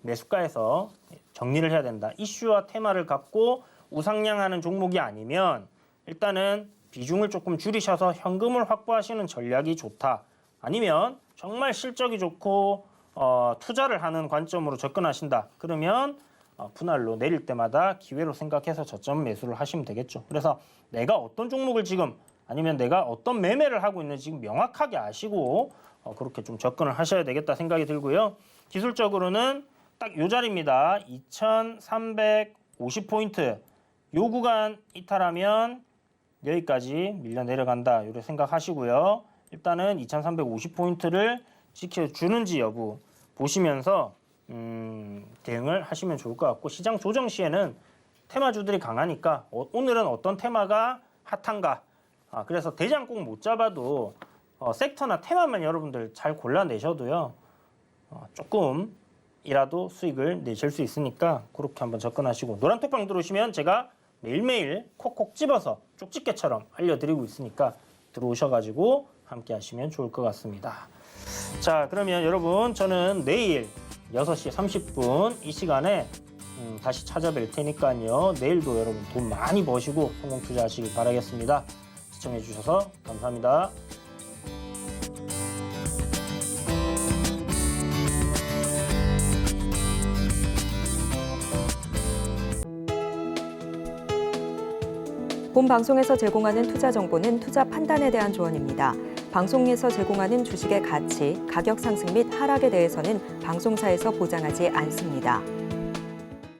매수가에서 정리를 해야 된다. 이슈와 테마를 갖고 우상향하는 종목이 아니면 일단은 비중을 조금 줄이셔서 현금을 확보하시는 전략이 좋다. 아니면 정말 실적이 좋고 투자를 하는 관점으로 접근하신다. 그러면 분할로 내릴 때마다 기회로 생각해서 저점 매수를 하시면 되겠죠. 그래서 내가 어떤 종목을 지금 아니면 내가 어떤 매매를 하고 있는지 지금 명확하게 아시고 그렇게 좀 접근을 하셔야 되겠다 생각이 들고요. 기술적으로는 딱 이 자리입니다. 2350포인트. 요 구간 이탈하면 여기까지 밀려 내려간다. 이렇게 생각하시고요. 일단은 2350포인트를 지켜주는지 여부 보시면서 대응을 하시면 좋을 것 같고, 시장 조정 시에는 테마주들이 강하니까 오늘은 어떤 테마가 핫한가, 그래서 대장 꼭 못 잡아도 섹터나 테마만 여러분들 잘 골라내셔도요, 조금이라도 수익을 내실 수 있으니까 그렇게 한번 접근하시고, 노란톡방 들어오시면 제가 매일매일 콕콕 집어서 쪽집게처럼 알려드리고 있으니까 들어오셔가지고 함께 하시면 좋을 것 같습니다. 자, 그러면 여러분, 저는 내일 6시 30분 이 시간에 다시 찾아뵐 테니까요. 내일도 여러분 돈 많이 버시고 성공 투자하시길 바라겠습니다. 시청해 주셔서 감사합니다. 본 방송에서 제공하는 투자 정보는 투자 판단에 대한 조언입니다. 방송에서 제공하는 주식의 가치, 가격 상승 및 하락에 대해서는 방송사에서 보장하지 않습니다.